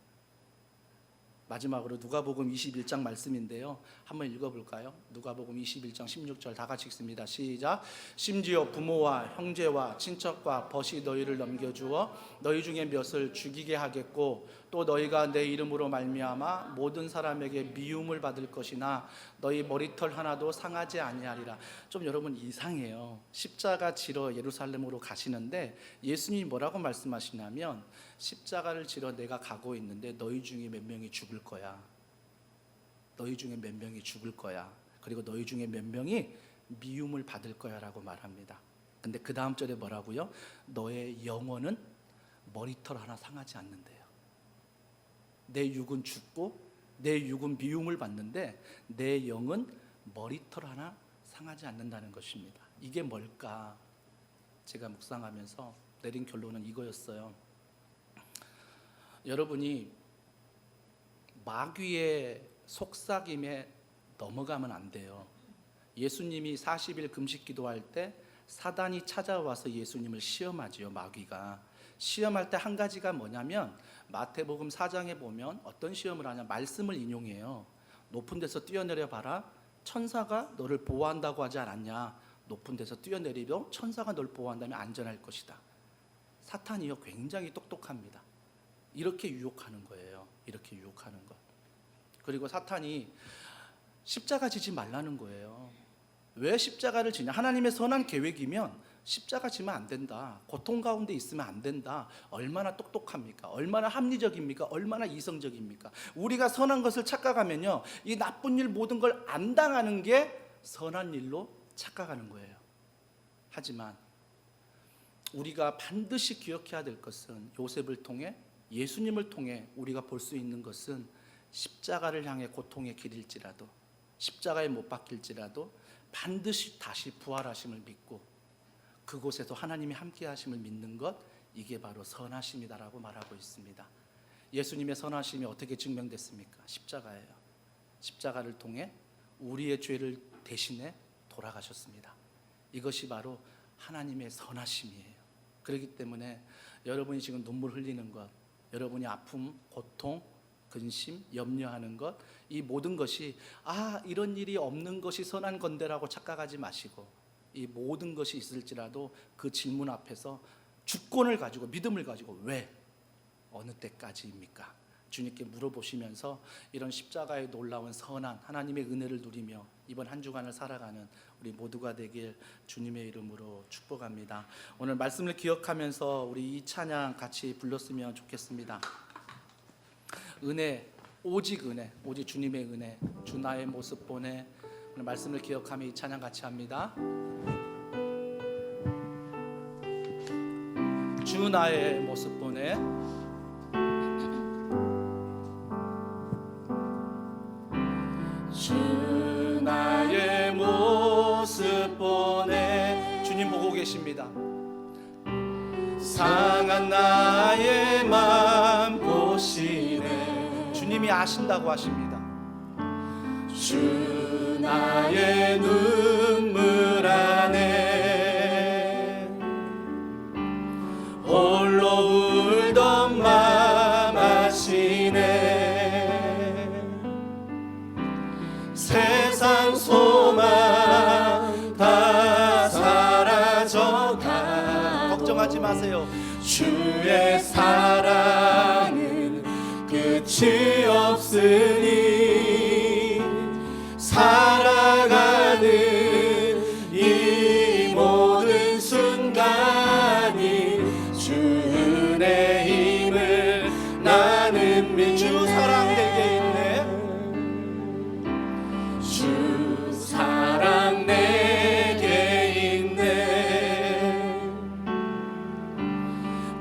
마지막으로 누가복음 21장 말씀인데요. 한번 읽어볼까요? 누가복음 21장 16절 다 같이 읽습니다. 시작. 심지어 부모와 형제와 친척과 벗이 너희를 넘겨주어 너희 중에 몇을 죽이게 하겠고 또 너희가 내 이름으로 말미암아 모든 사람에게 미움을 받을 것이나 너희 머리털 하나도 상하지 아니하리라. 좀 여러분 이상해요. 십자가 지러 예루살렘으로 가시는데 예수님이 뭐라고 말씀하시냐면 십자가를 지러 내가 가고 있는데 너희 중에 몇 명이 죽을 거야. 너희 중에 몇 명이 죽을 거야. 그리고 너희 중에 몇 명이 미움을 받을 거야 라고 말합니다. 근데 그 다음 절에 뭐라고요? 너의 영혼은 머리털 하나 상하지 않는데요. 내 육은 죽고 내 육은 미움을 받는데 내 영은 머리털 하나 상하지 않는다는 것입니다. 이게 뭘까? 제가 묵상하면서 내린 결론은 이거였어요. 여러분이 마귀의 속삭임에 넘어가면 안 돼요. 예수님이 40일 금식 기도할 때 사단이 찾아와서 예수님을 시험하지요. 마귀가 시험할 때 한 가지가 뭐냐면 마태복음 4장에 보면 어떤 시험을 하냐, 말씀을 인용해요. 높은 데서 뛰어내려 봐라. 천사가 너를 보호한다고 하지 않았냐. 높은 데서 뛰어내리며 천사가 널 보호한다면 안전할 것이다. 사탄이요 굉장히 똑똑합니다. 이렇게 유혹하는 거예요. 이렇게 유혹하는 것. 그리고 사탄이 십자가 지지 말라는 거예요. 왜 십자가를 지냐? 하나님의 선한 계획이면 십자가 지면 안 된다. 고통 가운데 있으면 안 된다. 얼마나 똑똑합니까? 얼마나 합리적입니까? 얼마나 이성적입니까? 우리가 선한 것을 착각하면요, 이 나쁜 일 모든 걸 안 당하는 게 선한 일로 착각하는 거예요. 하지만 우리가 반드시 기억해야 될 것은, 요셉을 통해, 예수님을 통해 우리가 볼 수 있는 것은, 십자가를 향해 고통의 길일지라도, 십자가에 못 박힐지라도 반드시 다시 부활하심을 믿고 그곳에서 하나님이 함께 하심을 믿는 것, 이게 바로 선하심이다라고 말하고 있습니다. 예수님의 선하심이 어떻게 증명됐습니까? 십자가예요. 십자가를 통해 우리의 죄를 대신해 돌아가셨습니다. 이것이 바로 하나님의 선하심이에요. 그렇기 때문에 여러분이 지금 눈물 흘리는 것, 여러분이 아픔, 고통, 근심, 염려하는 것, 이 모든 것이 이런 일이 없는 것이 선한 건데라고 착각하지 마시고, 이 모든 것이 있을지라도 그 질문 앞에서 주권을 가지고, 믿음을 가지고, 왜? 어느 때까지입니까? 주님께 물어보시면서 이런 십자가의 놀라운 선한 하나님의 은혜를 누리며 이번 한 주간을 살아가는 우리 모두가 되길 주님의 이름으로 축복합니다. 오늘 말씀을 기억하면서 우리 이 찬양 같이 불렀으면 좋겠습니다. 은혜, 오직 은혜, 오직 주님의 은혜, 주 나의 모습 보내. 오늘 말씀을 기억하며 이 찬양 같이 합니다. 주 나의 모습 보내. 주 나의 모습 보내. 주님 보고 계십니다. 상한 나의 맘 보시네. 주님이 아신다고 하십니다. 주 나의 눈물 안에 홀로 울던 맘 아시네. 세상 소망 다 사라져가. 걱정하지 마세요. 주의 사랑은 끝이 없으니 살아가는 이 모든 순간이 주 은혜 힘을 나는 믿. 주 사랑 내게 있네. 주 사랑 내게 있네.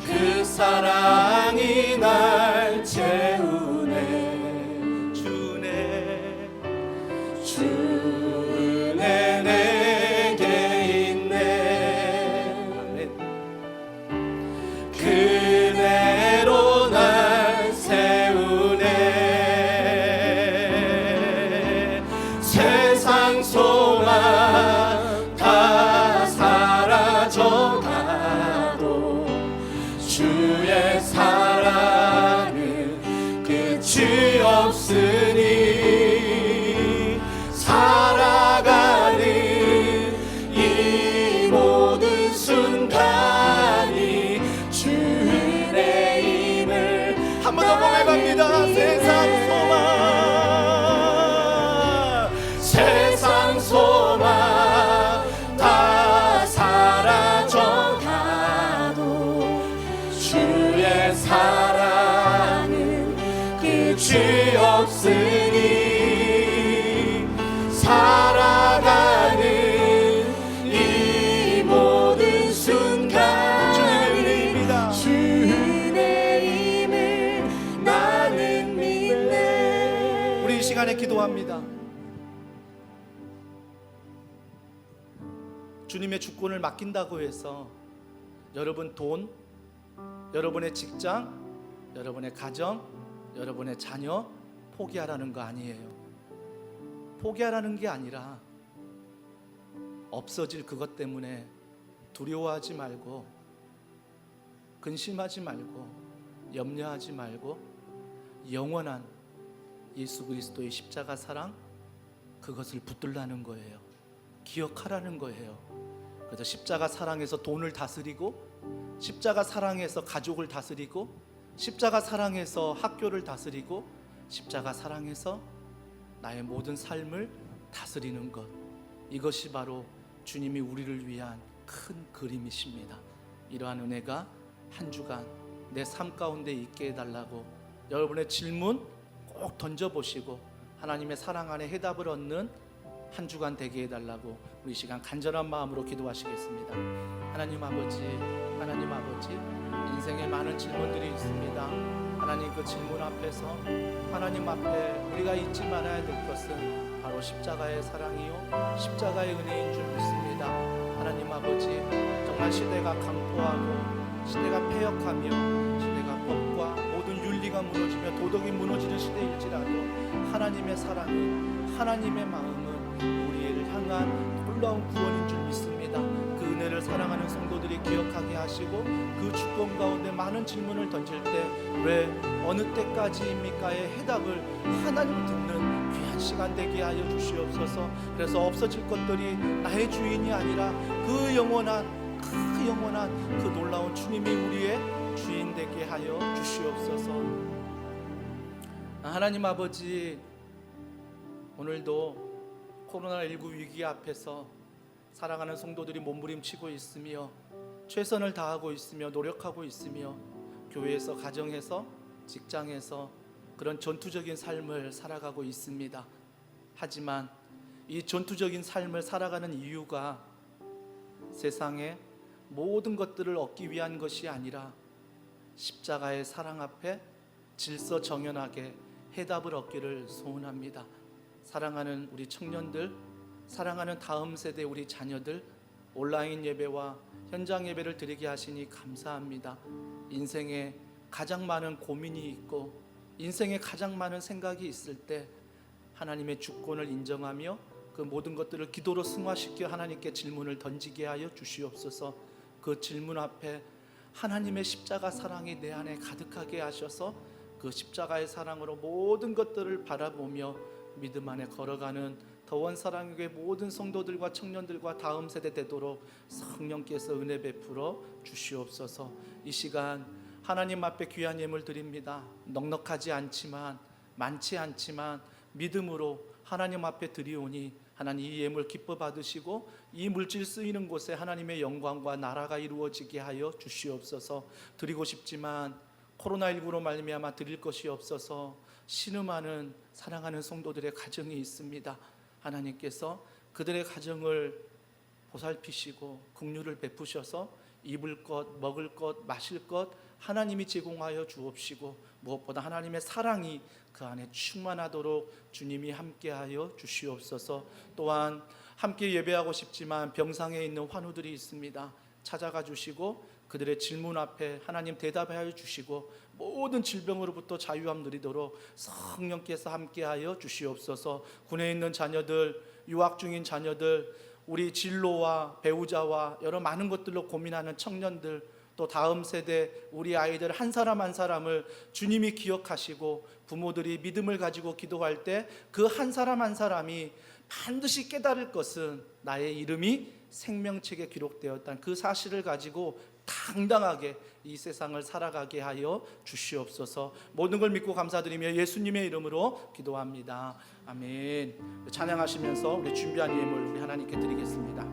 그 사랑이 날 채우네. 주네. 주 은혜 내게 있네. 그대로 날 세우네. 세상 소망 다 사라져가도 주의 사랑은 끝이 없으니 살아가는 이 모든 순간이 주 은혜임을 한 번 더 고백합니다. 세상 소망 다 사라져가도 주의 사랑은 끝이 없으니 살아가는 이 모든 순간이 주 은혜임을 나는 믿네. 우리 이 시간에 기도합니다. 주님의 주권을 맡긴다고 해서 여러분 돈, 여러분의 직장, 여러분의 가정, 여러분의 자녀 포기하라는 거 아니에요. 포기하라는 게 아니라 없어질 그것 때문에 두려워하지 말고, 근심하지 말고, 염려하지 말고, 영원한 예수 그리스도의 십자가 사랑, 그것을 붙들라는 거예요. 기억하라는 거예요. 그래서 십자가 사랑에서 돈을 다스리고, 십자가 사랑에서 가족을 다스리고, 십자가 사랑에서 학교를 다스리고, 십자가 사랑에서 나의 모든 삶을 다스리는 것, 이것이 바로 주님이 우리를 위한 큰 그림이십니다. 이러한 은혜가 한 주간 내 삶 가운데 있게 해달라고 여러분의 질문 꼭 던져보시고 하나님의 사랑 안에 해답을 얻는 한 주간 되게 해달라고 우리 시간 간절한 마음으로 기도하시겠습니다. 하나님 아버지, 하나님 아버지, 인생에 많은 질문들이 있습니다. 하나님, 그 질문 앞에서 하나님 앞에 우리가 잊지 말아야 될 것은 바로 십자가의 사랑이요 십자가의 은혜인 줄 믿습니다. 하나님 아버지, 정말 시대가 강포하고 시대가 패역하며 시대가 법과 모든 윤리가 무너지며 도덕이 무너지는 시대일지라도 하나님의 사랑은, 하나님의 마음은 우리를 향한 놀라운 구원인 줄 믿습니다. 그 은혜를 사랑하는 성도들이 기억하게 하시고 그 주권 가운데 많은 질문을 던질 때 왜 어느 때까지입니까의 해답을 하나님 듣는 귀한 시간 되게 하여 주시옵소서. 그래서 없어질 것들이 나의 주인이 아니라 그 영원한 그 놀라운 주님이 우리의 주인 되게 하여 주시옵소서. 하나님 아버지, 오늘도 코로나19 위기 앞에서 사랑하는 성도들이 몸부림치고 있으며 최선을 다하고 있으며 노력하고 있으며 교회에서, 가정에서, 직장에서 그런 전투적인 삶을 살아가고 있습니다. 하지만 이 전투적인 삶을 살아가는 이유가 세상의 모든 것들을 얻기 위한 것이 아니라 십자가의 사랑 앞에 질서정연하게 해답을 얻기를 소원합니다. 사랑하는 우리 청년들, 사랑하는 다음 세대 우리 자녀들, 온라인 예배와 현장 예배를 드리게 하시니 감사합니다. 인생에 가장 많은 고민이 있고 인생에 가장 많은 생각이 있을 때 하나님의 주권을 인정하며 그 모든 것들을 기도로 승화시켜 하나님께 질문을 던지게 하여 주시옵소서. 그 질문 앞에 하나님의 십자가 사랑이 내 안에 가득하게 하셔서 그 십자가의 사랑으로 모든 것들을 바라보며 믿음 안에 걸어가는 더원 사랑교회 모든 성도들과 청년들과 다음 세대 되도록 성령께서 은혜 베풀어 주시옵소서. 이 시간 하나님 앞에 귀한 예물 드립니다. 넉넉하지 않지만, 많지 않지만 믿음으로 하나님 앞에 드리오니 하나님 이 예물 기뻐 받으시고 이 물질 쓰이는 곳에 하나님의 영광과 나라가 이루어지게 하여 주시옵소서. 드리고 싶지만 코로나19로 말미암아 드릴 것이 없어서 신음하는 사랑하는 성도들의 가정이 있습니다. 하나님께서 그들의 가정을 보살피시고 긍휼을 베푸셔서 입을 것, 먹을 것, 마실 것 하나님이 제공하여 주옵시고 무엇보다 하나님의 사랑이 그 안에 충만하도록 주님이 함께하여 주시옵소서. 또한 함께 예배하고 싶지만 병상에 있는 환우들이 있습니다. 찾아가 주시고 그들의 질문 앞에 하나님 대답하여 주시고 모든 질병으로부터 자유함 누리도록 성령께서 함께하여 주시옵소서. 군에 있는 자녀들, 유학 중인 자녀들, 우리 진로와 배우자와 여러 많은 것들로 고민하는 청년들, 또 다음 세대 우리 아이들 한 사람 한 사람을 주님이 기억하시고 부모들이 믿음을 가지고 기도할 때 그 한 사람 한 사람이 반드시 깨달을 것은 나의 이름이 생명책에 기록되었다는 그 사실을 가지고 당당하게 이 세상을 살아가게 하여 주시옵소서. 모든 걸 믿고 감사드리며 예수님의 이름으로 기도합니다. 아멘. 찬양하시면서 우리 준비한 예물 우리 하나님께 드리겠습니다.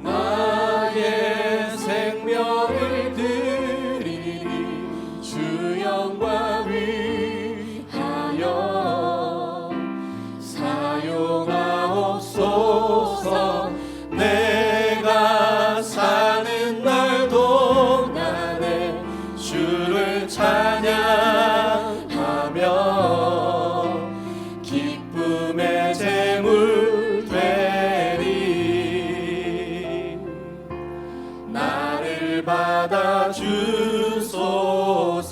나의 생명을 드리리 주 영광 위하여 사용하옵소서. 내가 사는 날 동안에 주를 찬양하며 기쁨의 제물 되리. 나를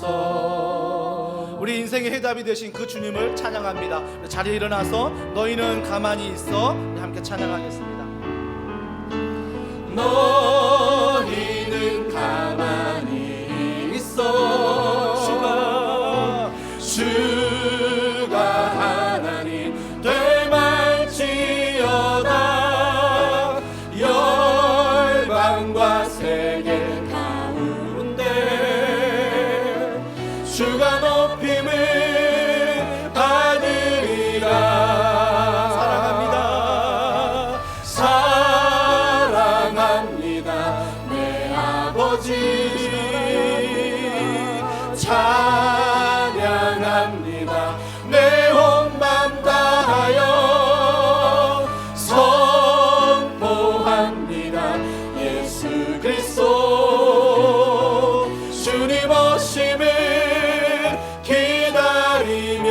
받아주소서. 우리 인생의 해답이 되신 그 주님을 찬양합니다. 자리에 일어나서 너희는 가만히 있어 함께 찬양하겠습니다. 너희는 가만히 있어. 주가 하나님 될 말지어다. 열방과 세계 가운데 주가 높임을 찬양합니다. 내 온 맘 다하여 선포합니다. 예수 그리스도 주님 오심을 기다리며.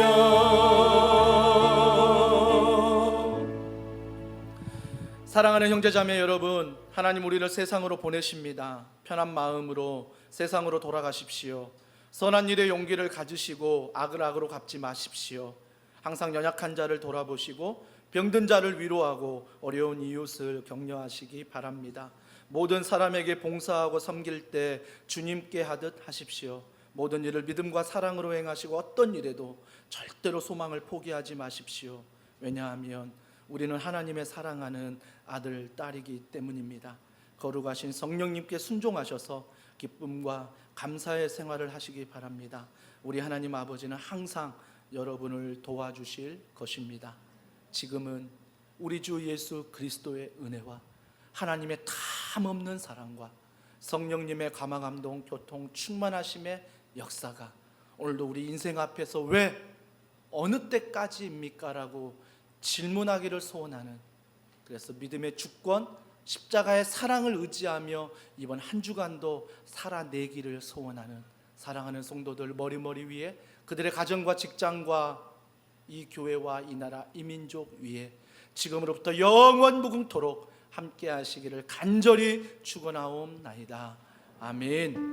사랑하는 형제자매 여러분, 하나님 우리를 세상으로 보내십니다. 편한 마음으로 세상으로 돌아가십시오. 선한 일에 용기를 가지시고 악을 악으로 갚지 마십시오. 항상 연약한 자를 돌아보시고 병든 자를 위로하고 어려운 이웃을 격려하시기 바랍니다. 모든 사람에게 봉사하고 섬길 때 주님께 하듯 하십시오. 모든 일을 믿음과 사랑으로 행하시고 어떤 일에도 절대로 소망을 포기하지 마십시오. 왜냐하면 우리는 하나님의 사랑하는 아들, 딸이기 때문입니다. 거룩하신 성령님께 순종하셔서 기쁨과 감사의 생활을 하시기 바랍니다. 우리 하나님 아버지는 항상 여러분을 도와주실 것입니다. 지금은 우리 주 예수 그리스도의 은혜와 하나님의 탐없는 사랑과 성령님의 감화감동, 교통, 충만하심의 역사가 오늘도 우리 인생 앞에서 왜 어느 때까지입니까? 라고 질문하기를 소원하는, 그래서 믿음의 주권, 십자가의 사랑을 의지하며 이번 한 주간도 살아내기를 소원하는 사랑하는 성도들 머리 위에, 그들의 가정과 직장과 이 교회와 이 나라 이 민족 위에 지금으로부터 영원 무궁토록 함께 하시기를 간절히 축원하옵나이다. 아멘.